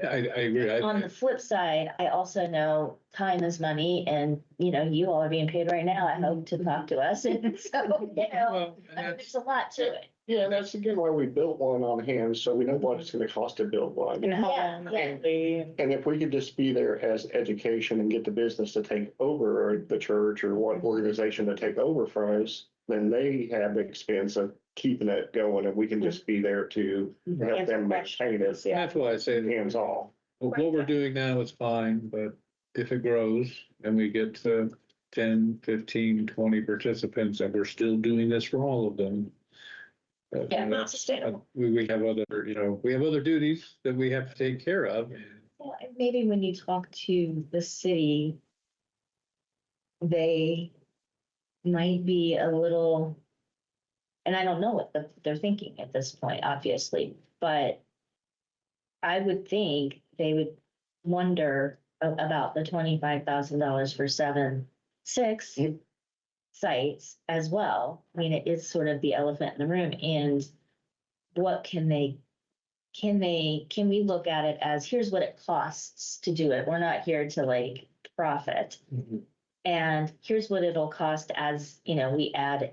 I agree. On the flip side, I also know time is money, and you all are being paid right now, I hope, to talk to us. And so, there's a lot to it. Yeah, and that's again why we built one on hand, so we know what it's gonna cost to build one. And how Yeah, long yeah. And if we could just be there as education and get the business to take over, or the church or what organization to take over from us, then they have the expense of keeping it going, and we can just be there to help them maintain it. That's why I say that Hands off. what we're doing now is fine, but if it grows and we get to 10, 15, 20 participants and we're still doing this for all of them, Yeah, And not that's- sustainable. We have other, we have other duties that we have to take care of. Well, and maybe when you talk to the city, they might be a little, and I don't know what they're thinking at this point, obviously, but I would think they would wonder about the $25,000 for 6 sites as well. I mean, it is sort of the elephant in the room, and what can we look at it as, here's what it costs to do it. We're not here to like profit. And here's what it'll cost as, we add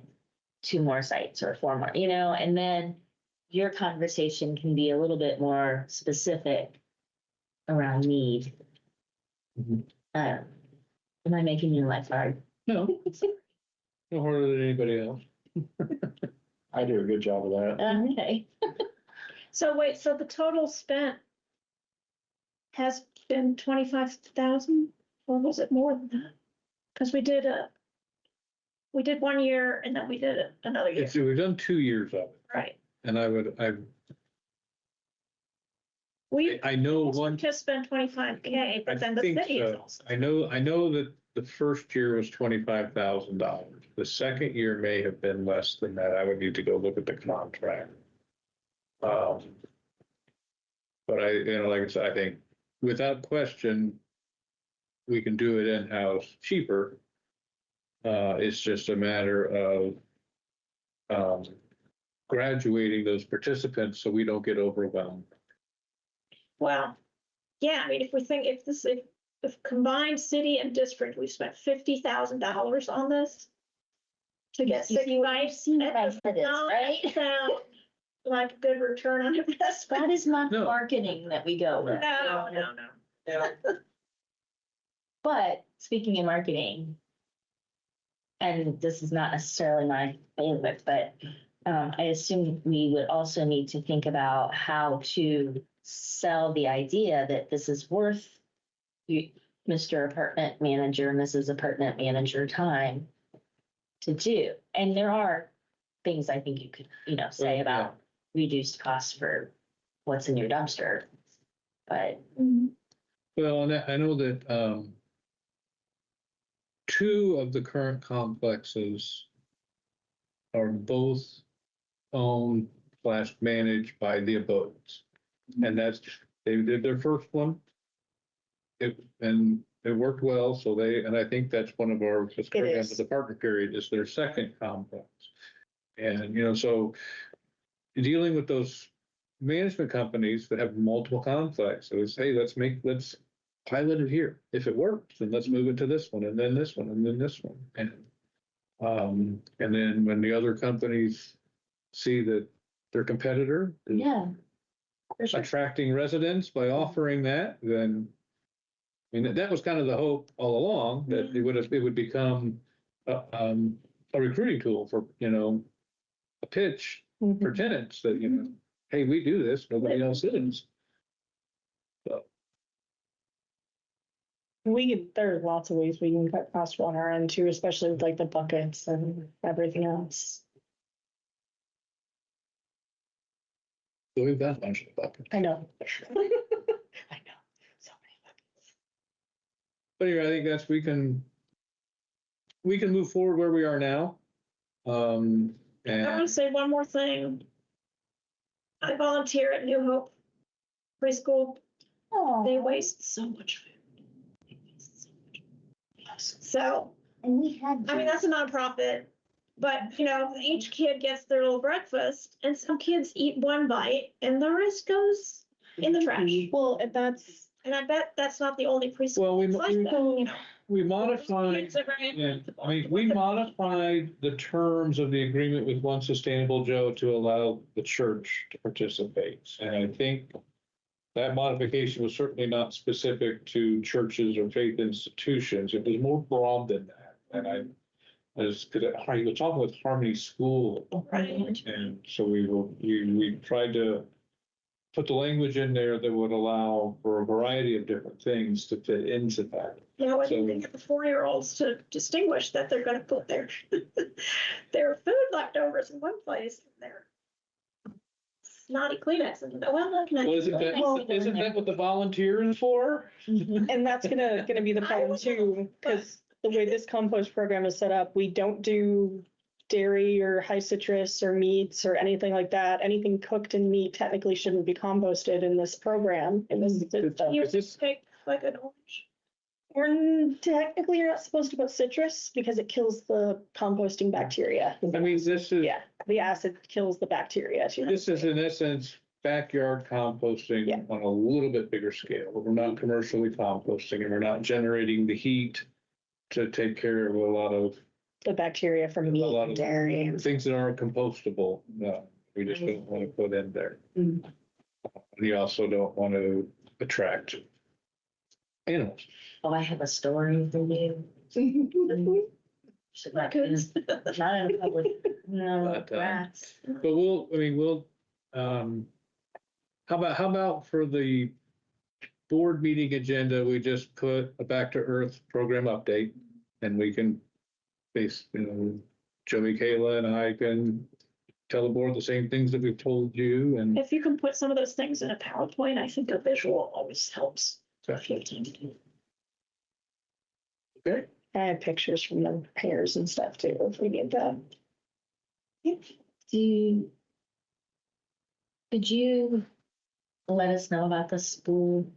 2 more sites or 4 more, and then your conversation can be a little bit more specific around need. Mhm. Am I making your life hard? No, no harder than anybody else. I do a good job of that. Okay. So wait, so the total spent has been 25,000, or was it more than that? Because we did 1 year and then we did another year, We've done 2 years of it, right? and We I know one. just spent 25K, I but then the think city is so. also. I know that the first year was $25,000. The second year may have been less than that. I would need to go look at the contract. But like I said, I think without question, we can do it in-house cheaper. It's just a matter of graduating those participants so we don't get overwhelmed. Well, yeah, I mean, if combined city and district, we spent $50,000 on this to get 6 sites. Right, that is, right? Sound like a good return on investment. That is not No. marketing that we go with. No. But speaking of marketing, and this is not necessarily my favorite, but I assume we would also need to think about how to sell the idea that this is worth you, Mr. Apartment Manager, Mrs. Apartment Manager time to do. And there are things I think you could, say Yeah. about reduced costs for what's in your dumpster. But Well, and I know that 2 of the current complexes are both owned / managed by the abodes. And they did their first one. And it worked well, and I think that's one of our, just It the is. partner period is their second complex. And, so dealing with those management companies that have multiple complexes, hey, let's pilot it here. If it works, then let's move it to this one, and then this one, and then this one. And then when the other companies see that their competitor is yeah, for sure. attracting residents by offering that, then, I mean, that was kind of the hope all along, that it would become a recruiting tool for, a pitch for tenants that, hey, we do this, nobody else is. There's lots of ways we can cut costs on our end too, especially with like the buckets and everything else. So we've got a bunch of buckets. I know. I know. So many buckets. But anyway, I think we can move forward where we are now. I want And to say one more thing. I volunteer at New Hope Preschool. They waste so much food. So, And we had. I mean, that's a nonprofit, but each kid gets their little breakfast and some kids eat 1 bite and the rest goes in the trash. Well, and that's, And I bet that's not the only preschool. Well, that's like that, we modified, Kids are very- yeah, I mean, we modified the terms of the agreement with One Sustainable Joe to allow the church to participate. And I think that modification was certainly not specific to churches or faith institutions. It was more broad than that. And I was talking with Harmony School. Right. And so we tried to put the language in there that would allow for a variety of different things to fit into that. Now, I So- think they get the 4-year-olds to distinguish that they're going to put their food leftovers in one place and their naughty Kleenex. And, well, not naughty Well, isn't Kleenex. isn't that what the volunteer is for? And that's gonna be the plan too, because the way this compost program is set up, we don't do dairy or high citrus or meats or anything like that. Anything cooked in meat technically shouldn't be composted in this program, in this system. You Is this- take like an orange. Technically, you're not supposed to put citrus because it kills the composting bacteria. I mean, this is, Yeah, the acid kills the bacteria. this is in essence backyard composting Yeah. on a little bit bigger scale. We're not commercially composting and we're not generating the heat to take care of a lot of The bacteria from meat lot and of dairy. things that aren't compostable. No, we just don't want to put in there. Mm. We also don't want to attract animals. Oh, I have a story for you. Should not, Raccoons. not in a public, no, But, rats. But we'll, how about for the board meeting agenda, we just put a back to earth program update and we can Joey, Kayla and I can tell the board the same things that we've told you and. If you can put some of those things in a PowerPoint, I think a visual always helps. Okay. I have pictures from the pairs and stuff too, if we need that. Could you let us know about the school?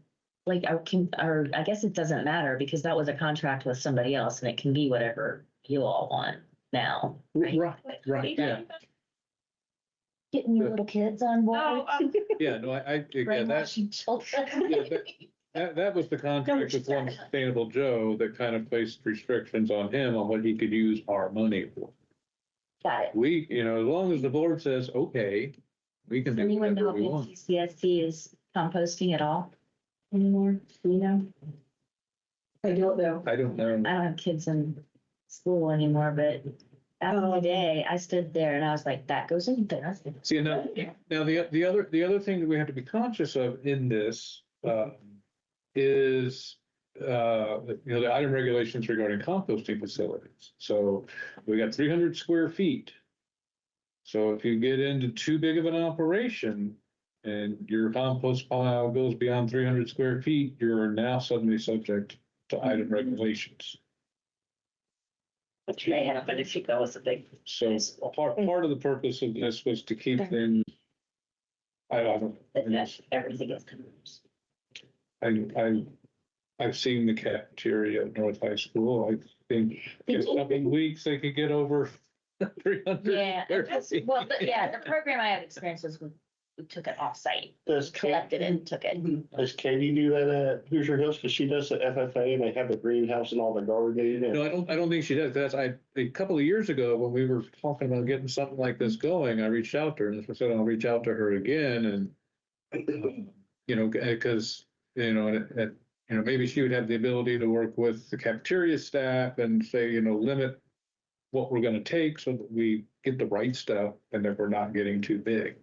Like, or I guess it doesn't matter because that was a contract with somebody else and it can be whatever you all want now. Right? Right, yeah, Getting your little kids on board. Oh, yeah, no, yeah, that, Brainwashing children. yeah, that was the contract with One Sustainable Joe that kind of placed restrictions on him on what he could use our money for. Got it. We, as long as the board says, okay, we can Does do anyone know whatever we if want. CSC is composting at all anymore? Do you know? I don't know. I don't know. I don't have kids in school anymore, but back in the day, I stood there and I was like, that goes in there. See, now the other thing that we have to be conscious of in this is the item regulations regarding composting facilities. So we got 300 square feet. So if you get into too big of an operation and your compost pile goes beyond 300 square feet, you're now suddenly subject to item regulations. which may happen if you go with a big. So part of the purpose of this was to keep things. I don't. Everything is commercial. I've seen the cafeteria at North High School. I think in coming weeks they could get over 300. Yeah, square that's, feet. well, the program I had experience was we took it off-site, Does collected it and took it. Does Katie do that at Hoosier Hills? Cause she does the FFA and they have the greenhouse and all the gardening. No, I don't think she does. A couple of years ago, when we were talking about getting something like this going, I reached out to her and I said, I'll reach out to her again and, because, maybe she would have the ability to work with the cafeteria staff and say, limit what we're gonna take so that we get the right stuff and that we're not getting too big.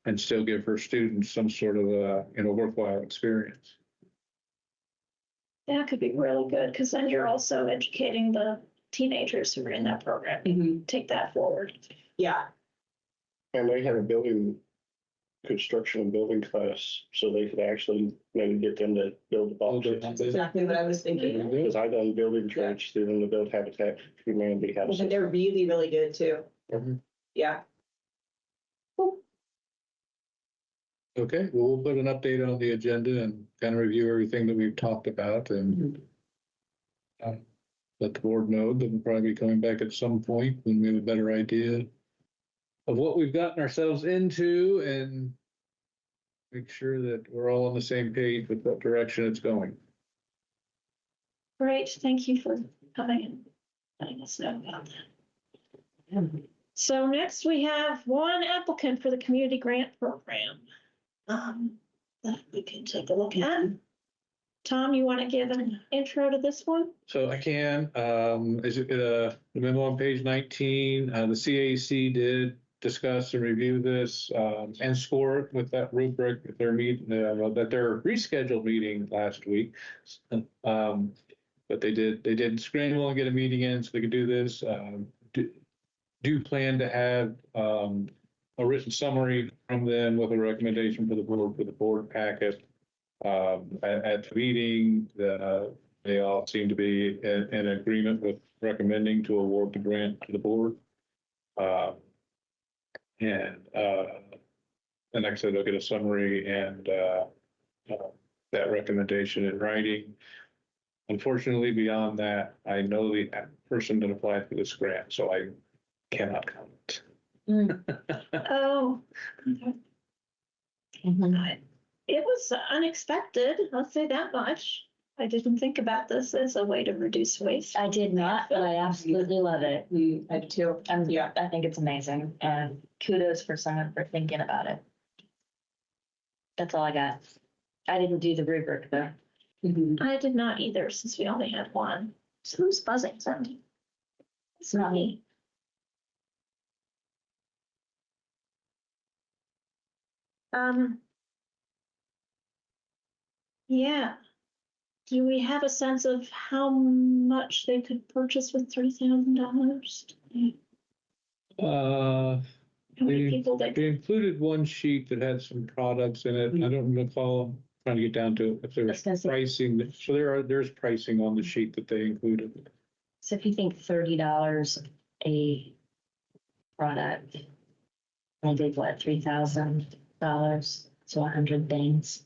And still give her students some sort of worthwhile experience. That could be really good, because then you're also educating the teenagers who are in that program. Mhm. Take that forward. Yeah, And they have a construction and building class, so they could actually maybe get them to build the boxes. that's exactly what I was thinking. Because I done building trades through them to build Habitat for Humanity houses. And they're really, really good too. Mhm. Yeah. Okay, well, we'll put an update on the agenda and kind of review everything that we've talked about and let the board know that we'll probably be coming back at some point when we have a better idea of what we've gotten ourselves into and make sure that we're all on the same page with what direction it's going. Great, thank you for coming and letting us know about that. So next we have one applicant for the community grant program. That we can take a look at. Tom, you want to give an intro to this one? So I can, is it, the memo on page 19, the CAC did discuss and review this, and score it with that rubric at their at their rescheduled meeting last week. But they did scramble and get a meeting in so they could do this. Do plan to have, a written summary from them with a recommendation for the board packet. At the meeting, they all seem to be in agreement with recommending to award the grant to the board. And like I said, they'll get a summary and that recommendation in writing. Unfortunately, beyond that, I know the person that applied for this grant, so I cannot comment. Oh, Mhm. it was unexpected, I'll say that much. I didn't think about this as a way to reduce waste. I did not, but I absolutely love it. I do too. Yeah, I think it's amazing, and kudos for someone for thinking about it. That's all I got. I didn't do the rubric though. I did not either, since we only had one. So who's buzzing, Sandy? It's not me. Yeah. Do we have a sense of how much they could purchase with $3,000? How many people they They included one sheet that had some products in it. I don't recall, trying to get down to if there I was was gonna say- pricing. So there's pricing on the sheet that they included. So if you think $30 a product, and they what, $3,000, so 100 things.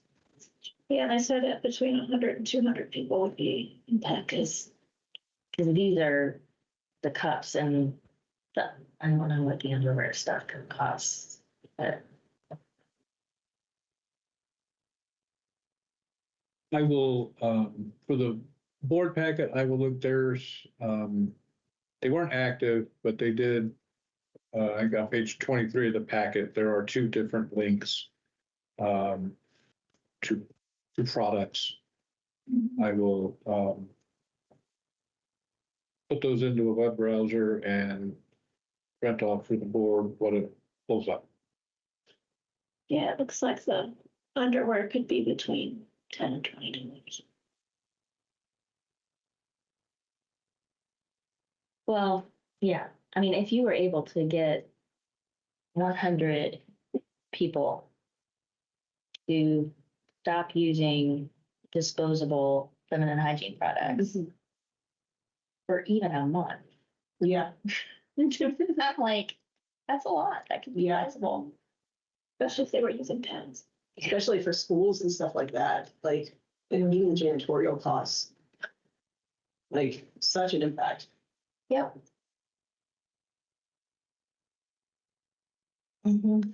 Yeah, and I said that between 100 and 200 people would be impacted. Because these are the cups and the, I don't know what the underwear stuff could cost, but I will, for the board packet, I will look theirs. They weren't active, but they did. I got page 23 of the packet. There are two different links to products. I will put those into a web browser and print off for the board what it pulls up. Yeah, it looks like the underwear could be between 10 and $20. well, yeah. I mean, if you were able to get 100 people to stop using disposable feminine hygiene products for even a month, Yeah, I'm like, that's a lot. That could be Yeah. sizable. Especially if they were using pens. especially for schools and stuff like that, like, and even janitorial costs. Like, such an impact. Yep. Mhm.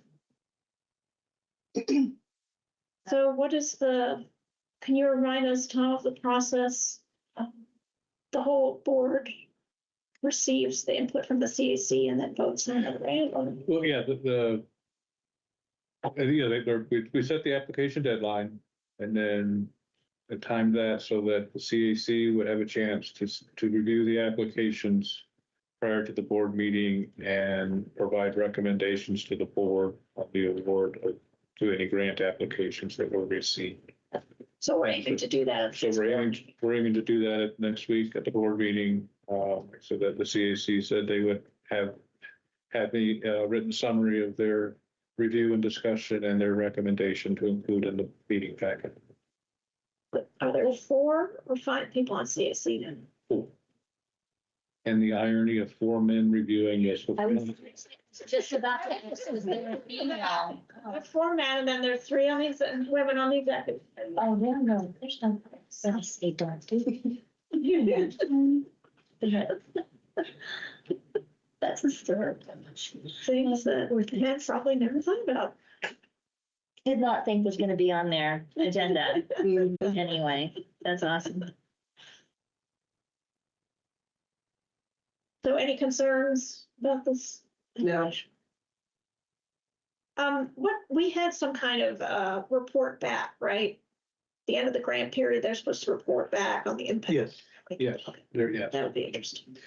So what is can you remind us, Tom, of the process? The whole board receives the input from the CAC and then votes on it, right? Well, yeah, we set the application deadline and then timed that so that the CAC would have a chance to review the applications prior to the board meeting and provide recommendations to the board on the award to any grant applications that were received. So we're aiming to do that. So we're aiming to do that next week at the board meeting, so that the CAC said they would have the written summary of their review and discussion and their recommendation to include in the meeting packet. Are there 4 or 5 people on CAC then? And the irony of 4 men reviewing this. I was just about to ask, was there a female? The 4 men and then there's 3 on these and women on the executive. Oh, no, there's no, yes, they don't do. That's a story. Things that men probably never thought about. Did not think was gonna be on their agenda. Anyway, that's awesome. So any concerns about this? No. What, we had some kind of report back, right? The end of the grant period, they're supposed to report back on the impact. Yes, yes, there, yes. That would be interesting.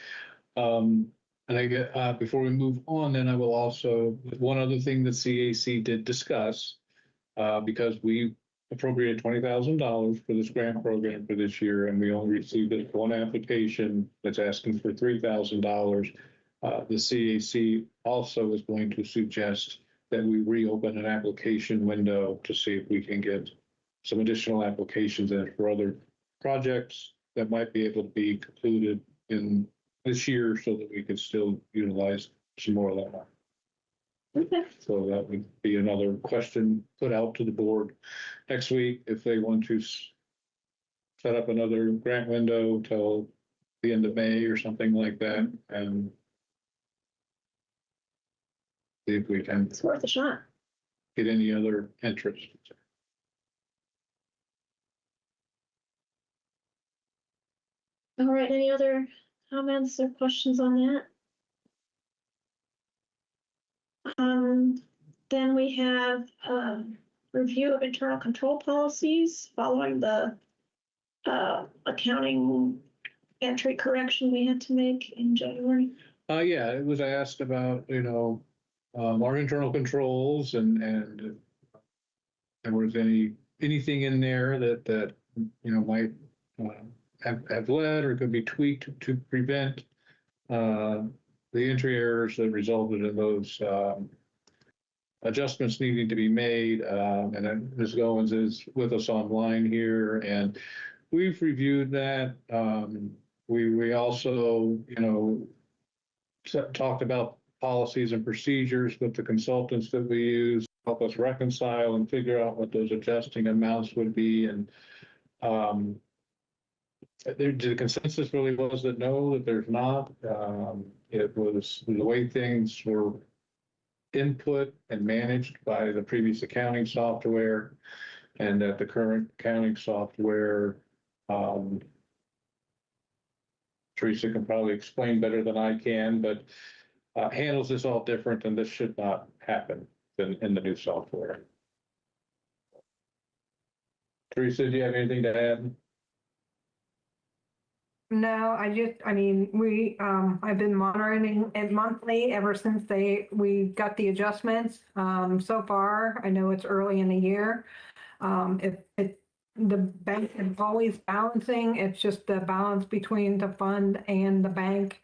And I get, before we move on, then I will also, one other thing the CAC did discuss, because we appropriated $20,000 for this grant program for this year, and we only received one application that's asking for $3,000. The CAC also is going to suggest that we reopen an application window to see if we can get some additional applications in for other projects that might be able to be concluded in this year so that we can still utilize some more of that money. Okay. So that would be another question put out to the board next week if they want to set up another grant window till the end of May or something like that, and see if we can It's worth a shot. get any other interest. All right, any other comments or questions on that? Then we have review of internal control policies following the accounting entry correction we had to make in January. Yeah, it was asked about, our internal controls and there was anything in there that, might have led or could be tweaked to prevent the entry errors that resulted in those adjustments needing to be made. And then Ms. Goins is with us online here, and we've reviewed that. We also, talked about policies and procedures with the consultants that we use, help us reconcile and figure out what those adjusting amounts would be. And the consensus really was that no, that there's not. It was the way things were input and managed by the previous accounting software, and that the current accounting software, Teresa can probably explain better than I can, but handles this all different, and this should not happen in the new software. Teresa, do you have anything to add? No, I've been monitoring it monthly ever since we got the adjustments. So far, I know it's early in the year. The bank is always balancing. It's just the balance between the fund and the bank.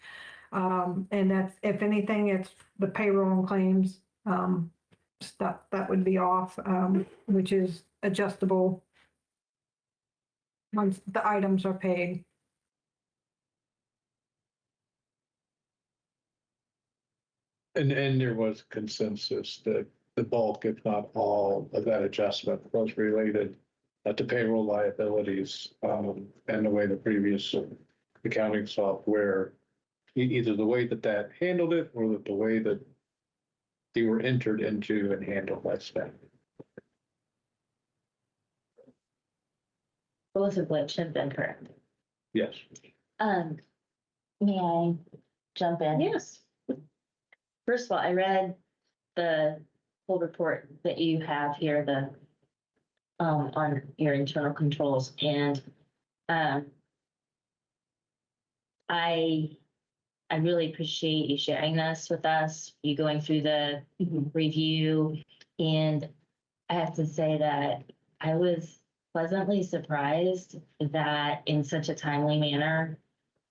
And that's, if anything, it's the payroll and claims stuff that would be off, which is adjustable once the items are paid. And there was consensus that the bulk, if not all, of that adjustment was related to payroll liabilities, and the way the previous accounting software, either the way that handled it or the way that they were entered into and handled by staff. Both of which have been correct. Yes. May I jump in? Yes. First of all, I read the whole report that you have here, on your internal controls, and I really appreciate you sharing this with us, you going through the review, and I have to say that I was pleasantly surprised that in such a timely manner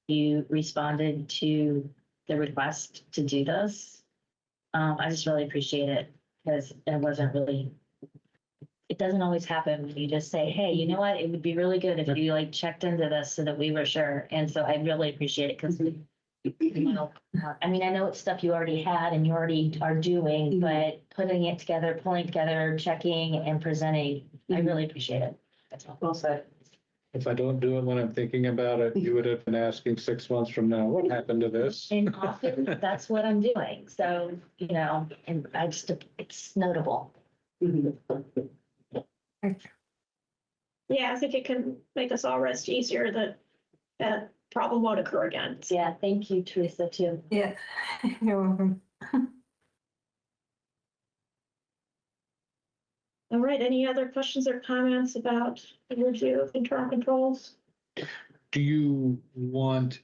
you responded to the request to do this. I just really appreciate it, because it doesn't always happen when you just say, hey, you know what, it would be really good if you checked into this so that we were sure. And so I really appreciate it, because I know it's stuff you already had and you already are doing, but putting it together, pulling together, checking and presenting, I really appreciate it. That's all. Well said. If I don't do it when I'm thinking about it, you would have been asking 6 months from now, what happened to this? And often that's what I'm doing. So, and it's notable. Yeah, I think it can make us all rest easier that that problem won't occur again. Yeah, thank you, Teresa, too. Yeah, you're welcome. All right, any other questions or comments about the review of internal controls? Do you want,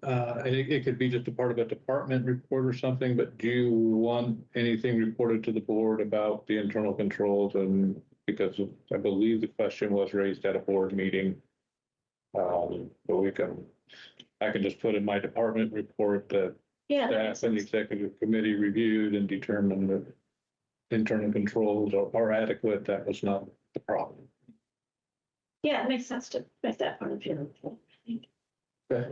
and it could be just a part of a department report or something, but do you want anything reported to the board about the internal controls? And because I believe the question was raised at a board meeting. But I can just put in my department report that Yeah, that makes staff and sense. executive committee reviewed and determined that internal controls are adequate, that was not the problem. Yeah, it makes sense to make that part of your report, I think. Okay.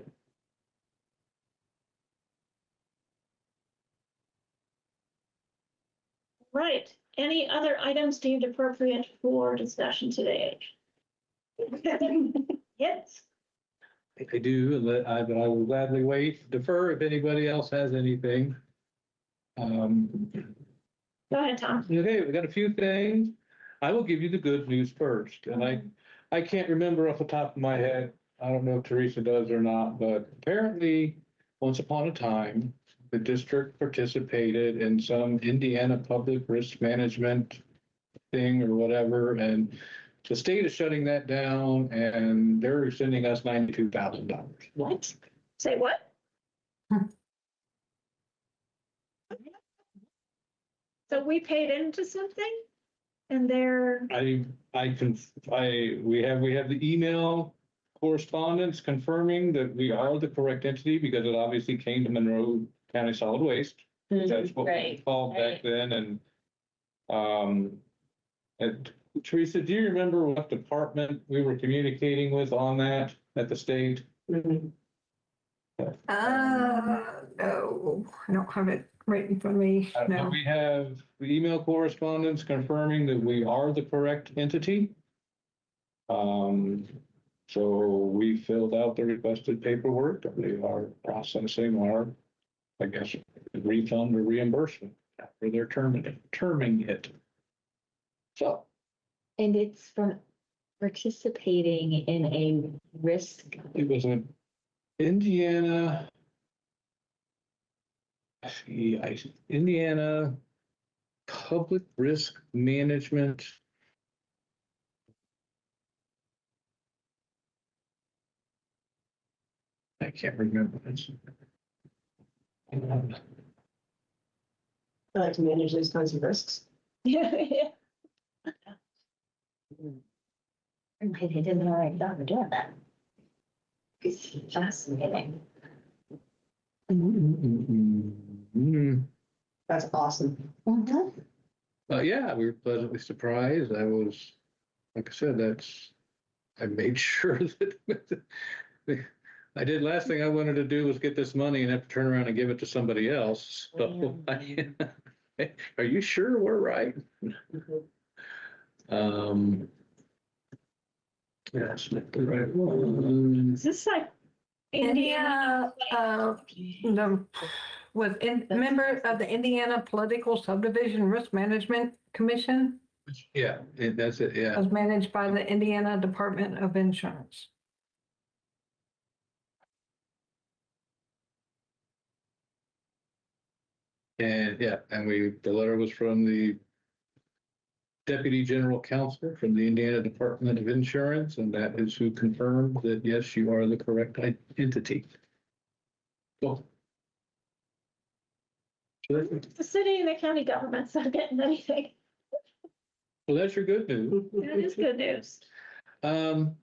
Right. Any other items deemed appropriate for discussion today? Yes. I do, but I will gladly wait, defer if anybody else has anything. Go ahead, Tom. Okay, we got a few things. I will give you the good news first, and I can't remember off the top of my head. I don't know if Teresa does or not, but apparently, once upon a time, the district participated in some Indiana public risk management thing or whatever, and the state is shutting that down, and they're sending us $92,000. What? Say what? So we paid into something and they're, We have the email correspondence confirming that we are the correct entity because it obviously came to Monroe County Solid Waste. That's what we Right, called back then, and Teresa, do you remember what department we were communicating with on that at the state? No, I don't have it right in front of me, no. We have the email correspondence confirming that we are the correct entity. So we filled out the requested paperwork, and they are processing our, I guess, refund or reimbursement after they're terming it. So. and it's from participating in a risk. It was an Indiana. Indiana Public Risk Management. I can't remember this. I like to manage those kinds of risks. yeah, They did the right job of doing that. It's fascinating. That's awesome. Yeah, we were pleasantly surprised. I was, like I said, I made sure that I did, last thing I wanted to do was get this money and have to turn around and give it to somebody else. So, are you sure we're right? That's not the right one. is this like Indiana? Was member of the Indiana Political Subdivision Risk Management Commission, Yeah, that's it, yeah. was managed by the Indiana Department of Insurance. And yeah, and the letter was from the Deputy General Counsel from the Indiana Department of Insurance, and that is who confirmed that, yes, you are the correct entity. Cool. The city and the county government's not getting anything. Well, that's your good news. That is good news. And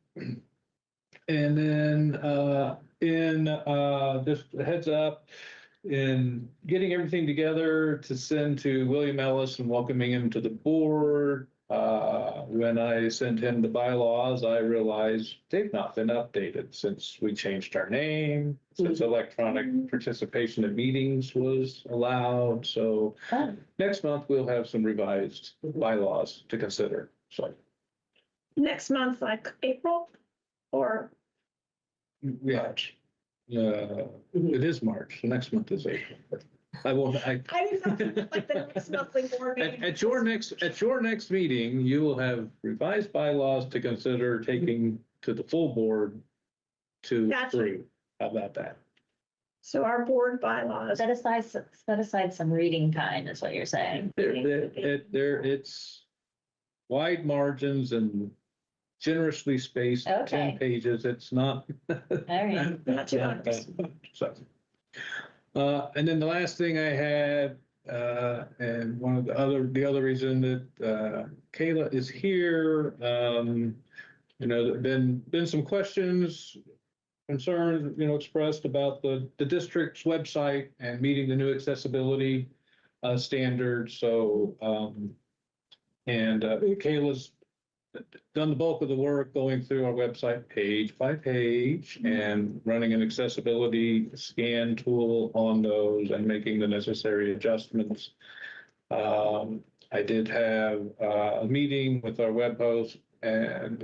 then, just a heads up, in getting everything together to send to William Ellis and welcoming him to the board. When I sent him the bylaws, I realized they've not been updated since we changed our name, since electronic participation in meetings was allowed. So next month we'll have some revised bylaws to consider. So Next month, like April or yeah. March? It is March, the next month is April. I won't, I didn't know, like the next monthly board meeting. at your next meeting, you will have revised bylaws to consider taking to the full board to Gotcha. approve. How about that? So our board bylaws. Set aside some reading time is what you're saying. It's wide margins and generously spaced, 10 Okay. pages. It's not. All right. Not too not honest. that much, so. And then the last thing I had, and the other reason that Kayla is here, there've been some questions, concerns, expressed about the district's website and meeting the new accessibility standard, so, and Kayla's done the bulk of the work going through our website page by page and running an accessibility scan tool on those and making the necessary adjustments. I did have a meeting with our web host and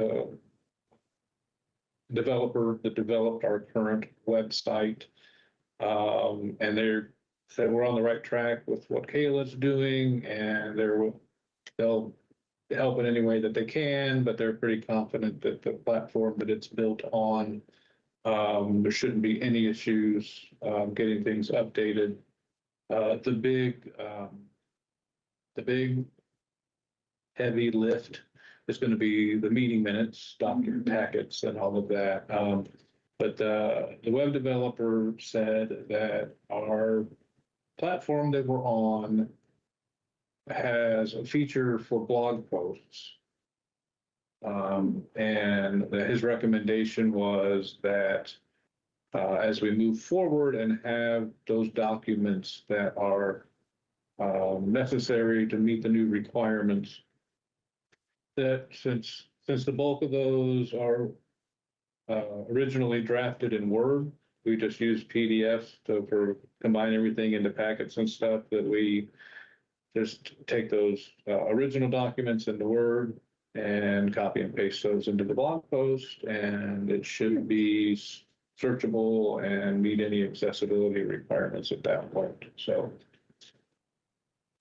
developer that developed our current website. And they're said we're on the right track with what Kayla's doing, and they'll help in any way that they can, but they're pretty confident that the platform that it's built on, there shouldn't be any issues getting things updated. The big heavy lift is going to be the meeting minutes, document packets, and all of that. But the web developer said that our platform that we're on has a feature for blog posts. And his recommendation was that as we move forward and have those documents that are necessary to meet the new requirements, that since the bulk of those are originally drafted in Word, we just use PDFs to combine everything into packets and stuff, that we just take those original documents into Word and copy and paste those into the blog post, and it should be searchable and meet any accessibility requirements at that point. So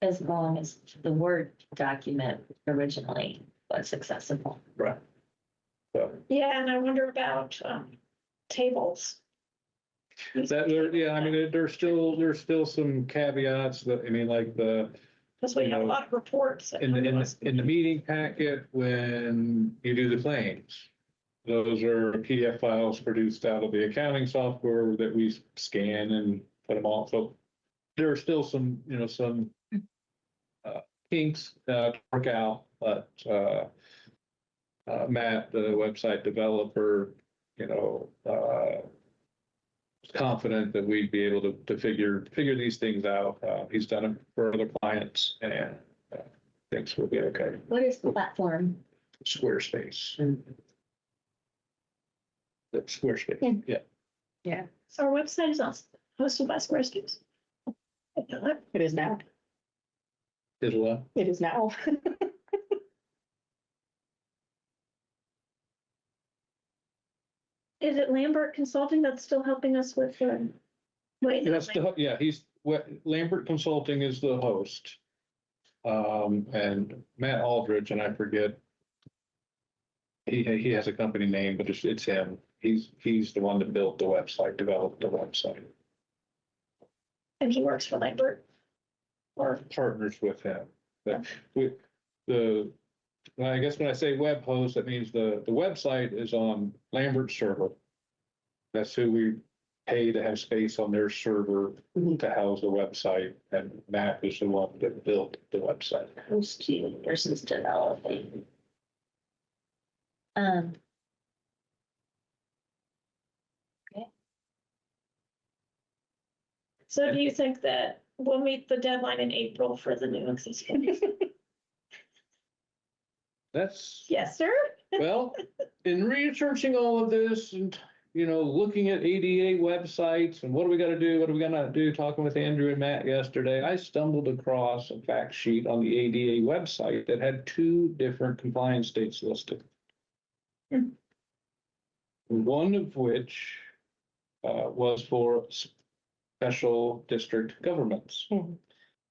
As long as the Word document originally was accessible. right. So Yeah, and I wonder about tables. that there, yeah, I mean, there's still some caveats that, I mean, like Because we have a lot of reports. that in come to us. the meeting packet, when you do the claims, those are PDF files produced out of the accounting software that we scan and put them all. So there are still some, some kinks to work out, but Matt, the website developer, is confident that we'd be able to figure these things out. He's done it for other clients, and thinks we'll be okay. What is the platform? Squarespace. That's Squarespace. Yeah. Yeah. Yeah. So our website is also hosted by Squarespace. I know that. It is now. Is what? It is now. Is it Lambert Consulting that's still helping us with wait? Yeah, Lambert Consulting is the host. And Matt Aldridge, and I forget, he has a company name, but it's him. He's the one that built the website, developed the website. And he works for Lambert? Or, Partners with him. But I guess when I say web host, that means the website is on Lambert's server. That's who we pay to have space on their server to house the website, and Matt is the one that built the website. Hosting versus developing. so do you think that we'll meet the deadline in April for the new accessibility? That's, Yes, sir? well, in researching all of this and, looking at ADA websites and what do we got to do? What are we going to do? Talking with Andrew and Matt yesterday, I stumbled across a fact sheet on the ADA website that had 2 different compliance dates listed. One of which was for special district governments.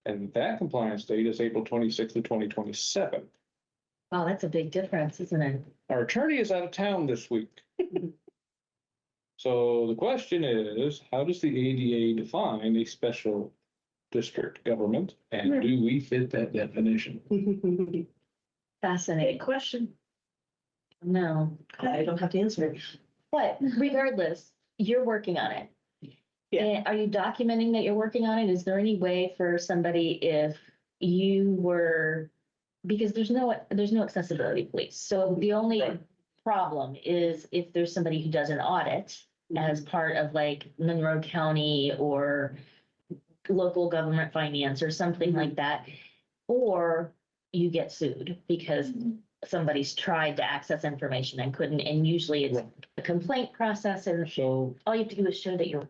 And that compliance date is April 26th of 2027. Wow, that's a big difference, isn't it? Our attorney is out of town this week. So the question is, how does the ADA define a special district government? And do we fit that definition? Fascinating. Big question. No, I don't have to answer it. but regardless, you're working on it. Yeah. And are you documenting that you're working on it? Is there any way for somebody, if you were, because there's no accessibility police. So the only problem is if there's somebody who does an audit as part of like Monroe County or local government finance or something like that. Or you get sued because somebody's tried to access information and couldn't, and usually it's a complaint process, and So, all you have to do is show that you're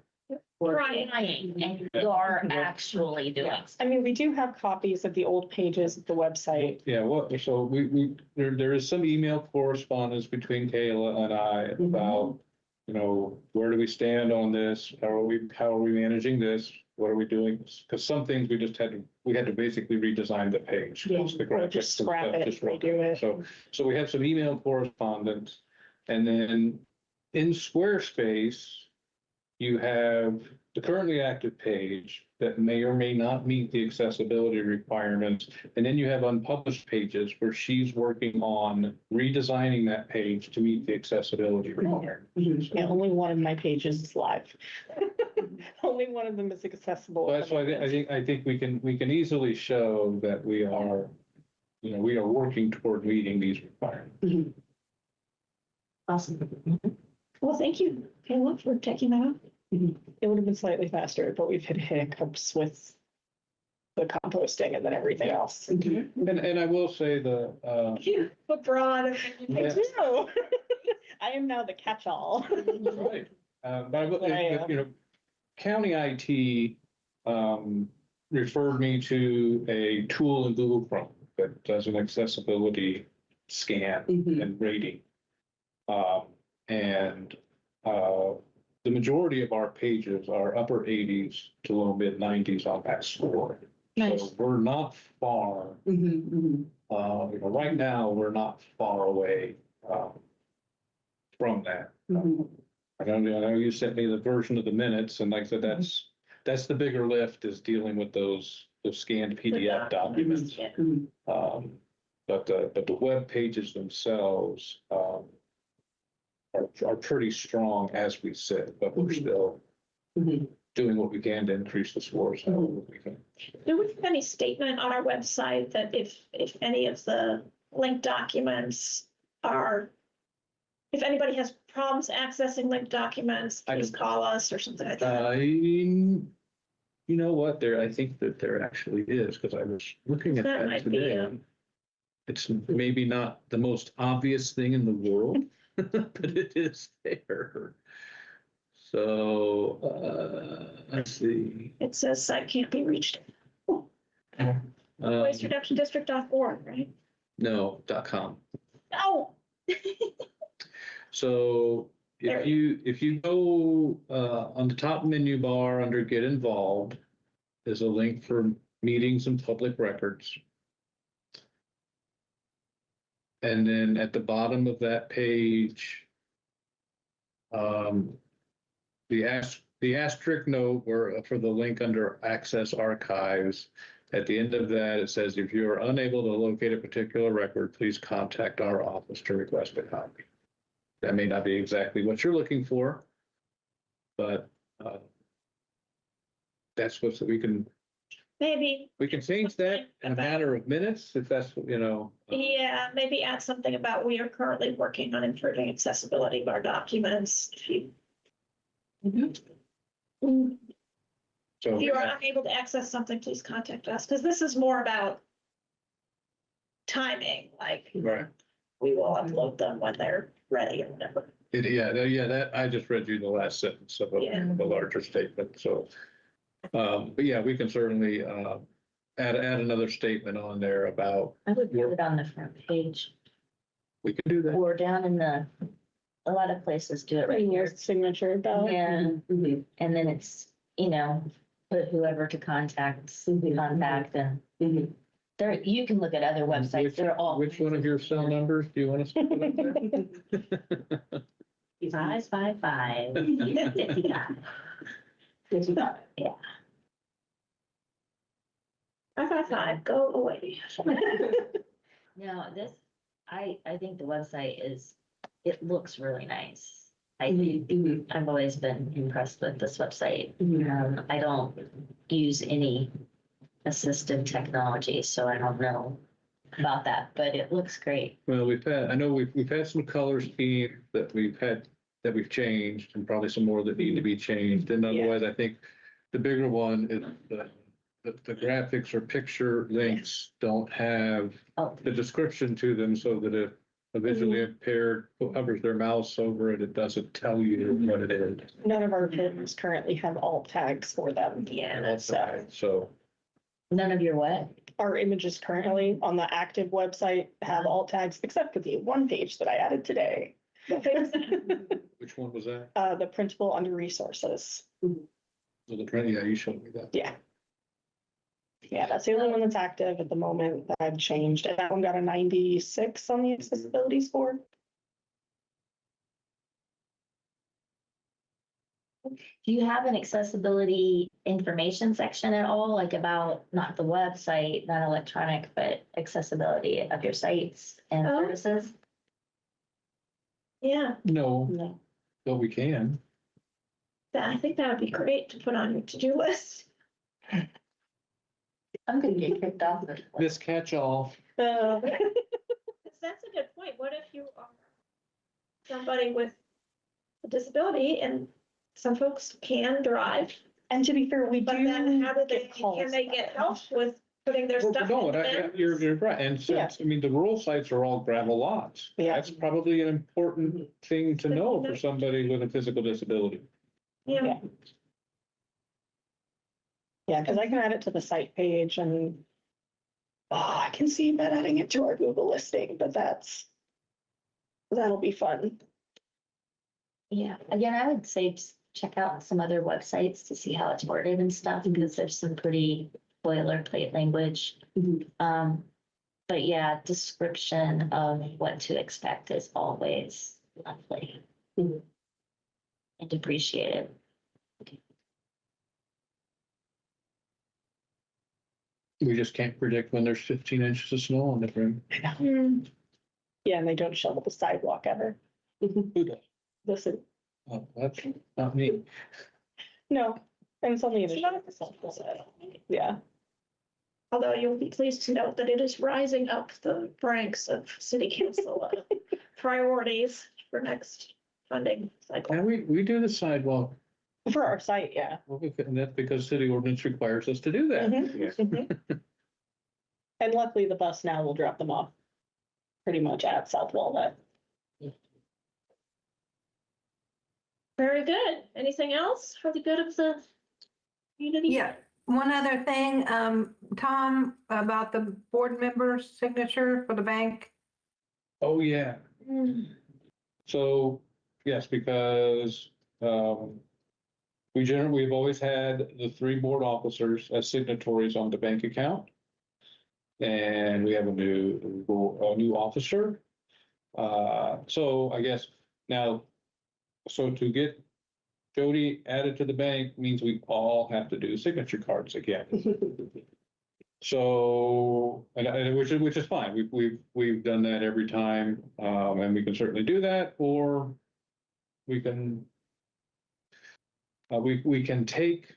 Trying. trying and you're actually doing. I mean, we do have copies of the old pages of the website. yeah, so there is some email correspondence between Kayla and I about, you know, where do we stand on this? How are we managing this? What are we doing? Because some things we had to basically redesign the page. Yeah, because the Or graphics just and scrap stuff it, just weren't- redo it. So we have some email correspondence, and then in Squarespace, you have the currently active page that may or may not meet the accessibility requirements. And then you have unpublished pages where she's working on redesigning that page to meet the accessibility requirements. Yeah, only one of my pages is live. Only one of them is accessible. So that's why I think we can easily show that we are, you know, we are working toward meeting these requirements. Awesome. Well, thank you, Kayla, for taking that up. It would have been slightly faster, but we've hit hiccups with the composting and then everything else. And I will say You, but broad. Yeah. No. I am now the catch-all. right. But I will, you know, county IT referred me to a tool in Google Chrome that does an accessibility scan and rating. And the majority of our pages are upper 80s to low mid 90s on that score. Nice. So we're not far. You know, right now, we're not far away from that. I know you sent me the version of the minutes, and like I said, that's the bigger lift, is dealing with those scanned PDF documents. Yeah. But the web pages themselves are pretty strong as we sit, but we're still doing what we can to increase the scores. However we can. Do we have any statement on our website that if any of the linked documents are, if anybody has problems accessing linked documents, please call us or something like that? You know what, I think that there actually is, because I was looking at That that might be, today. It's maybe not the most obvious thing in the world, but it is there. So, let's see. It says site can't be reached. Wastereductiondistrict.org, right? No, .com. Oh. So There if you go on the top menu bar under Get Involved, there's a link for meetings and public records. And then at the bottom of that page, the asterisk note for the link under Access Archives. At the end of that, it says, if you are unable to locate a particular record, please contact our office to request a copy. That may not be exactly what you're looking for, but that's what we can change that in a matter of minutes, if that's, you know. Yeah, maybe add something about we are currently working on improving accessibility of our documents. If you So if you are unable to access something, please contact us, because this is more about timing, like right. we will upload them when they're ready or whatever. That I just read you the last sentence of a larger statement. So, but yeah, we can certainly add another statement on there about. I would put it on the front page We can do that. or down in a lot of places do it right Your here. signature bell. Yeah, and then it's, you know, put whoever to contact and there, you can look at other websites. They're all. Which one of your cell numbers do you want us to put up there? 555. 55. Yeah. 555, go away. No, this, I think the website it looks really nice. I've always been impressed with this website. I don't use any assistive technology, so I don't know about that, but it looks great. Well, I know we've had some color scheme that we've changed, and probably some more that need to be changed. And otherwise, I think the bigger one, the graphics or picture links don't have Oh, the description to them so that if a visually impaired hovers their mouse over it, it doesn't tell you what it is. None of our pins currently have alt tags for them. Yeah. So, none of your what? Our images currently on the active website have alt tags, except for the one page that I added today. which one was that? The printable under resources. So the print, yeah, you showed me that. Yeah. Yeah, that's the only one that's active at the moment that I've changed. And that one got a 96 on the accessibility score. Do you have an accessibility information section at all, like about not the website, not electronic, but accessibility of your sites and Oh. services? Yeah, No, No. but we can. I think that would be great to put on your to-do list. I'm gonna get kicked off this. This catch-all. Uh, That's a good point. What if you are somebody with a disability and some folks can drive, And to be fair, we but do then how do they, get calls. can they get help with putting their Well, stuff no, in the bins? you're right. And since, I mean, the rural sites are all gravel lots. Yeah. That's probably an important thing to know for somebody with a physical disability. Yeah, Yeah, because I can add it to the site page and I can see about adding it to our Google listing, but that'll be fun. Yeah, again, I would say just check out some other websites to see how it's worded and stuff, because there's some pretty boilerplate language. But yeah, description of what to expect is always lovely and appreciated. We just can't predict when there's 15 inches of snow on the ground. Hmm. Yeah, and they don't shovel the sidewalk ever. Who does? Listen, Oh, that's not me. no, and it's only an It's issue. not a- Yeah, Although you'll be pleased to note that it is rising up the ranks of city council priorities for next funding cycle. And we do the sidewalk. for our site, yeah. Well, and that's because city ordinance requires us to do that. Mhm, mhm. And luckily, the bus now will drop them off pretty much at South Walnut. Very good. Anything else for the good of the community? Yeah, one other thing, Tom, about the board member's signature for the bank. Oh, yeah. Hmm. So, yes, because, we've always had the 3 board officers as signatories on the bank account. And we have a new officer. So I guess now, so to get Jody added to the bank means we all have to do signature cards again. So, and which is fine. We've done that every time, and we can certainly do that, or we can we can take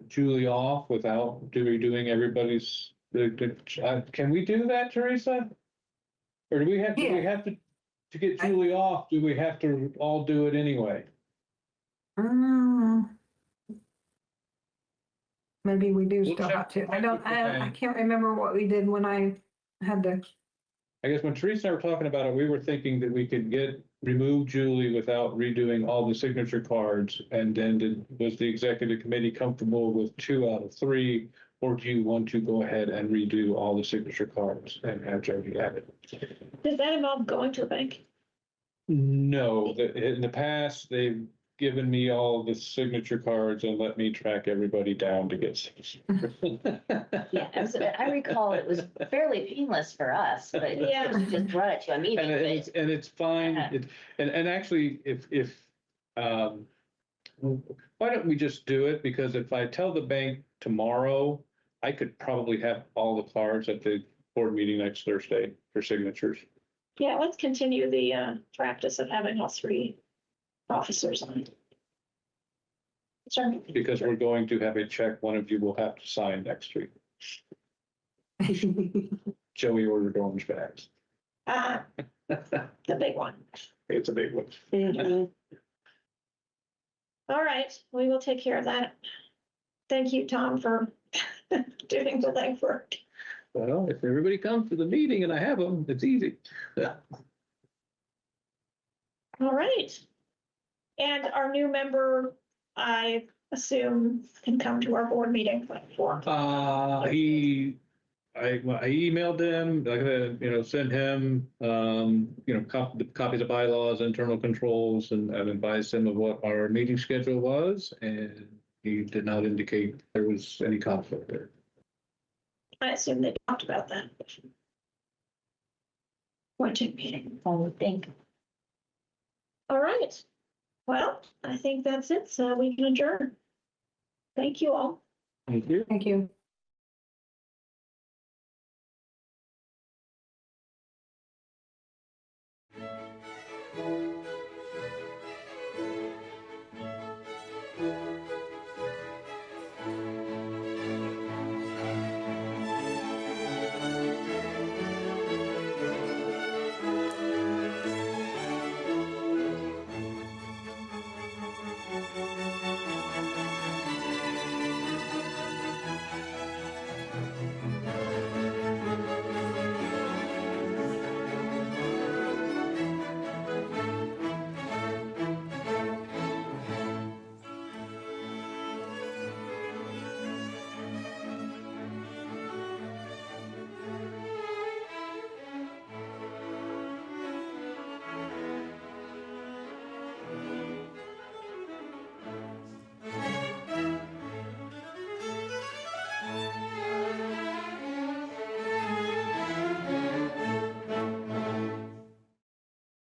Julie off without doing everybody's. Can we do that, Teresa? Or do we have to get Julie off? Do we have to all do it anyway? Maybe we do We'll still check have to. I with don't, the I bank. can't remember what we did when I had to. I guess when Teresa and I were talking about it, we were thinking that we could remove Julie without redoing all the signature cards. And then was the executive committee comfortable with 2 out of 3? Or do you want to go ahead and redo all the signature cards and have Jody added? Does that involve going to a bank? No, in the past, they've given me all the signature cards and let me track everybody down to get. Yeah, I recall it was fairly painless for us, but Yeah. you just brought it to a meeting. And it's fine. Yeah. And actually, why don't we just do it? Because if I tell the bank tomorrow, I could probably have all the cards at the board meeting next Thursday for signatures. Yeah, let's continue the practice of having all 3 officers on. Sure. Because we're going to have a check one of you will have to sign next week. Joey ordered orange bags. The big one. It's a big one. Mhm. All right, we will take care of that. thank you, Tom, for doing the legwork. Well, if everybody comes to the meeting and I have them, it's easy. All right. And our new member, I assume, can come to our board meeting for. I emailed him, like, sent him, copies of bylaws, internal controls, and advised him of what our meeting schedule was, and he did not indicate there was any conflict there. I assume they talked about that. Appointing meeting. I would think. All right. Well, I think that's it. So we can adjourn. Thank you all. Thank you. Thank you.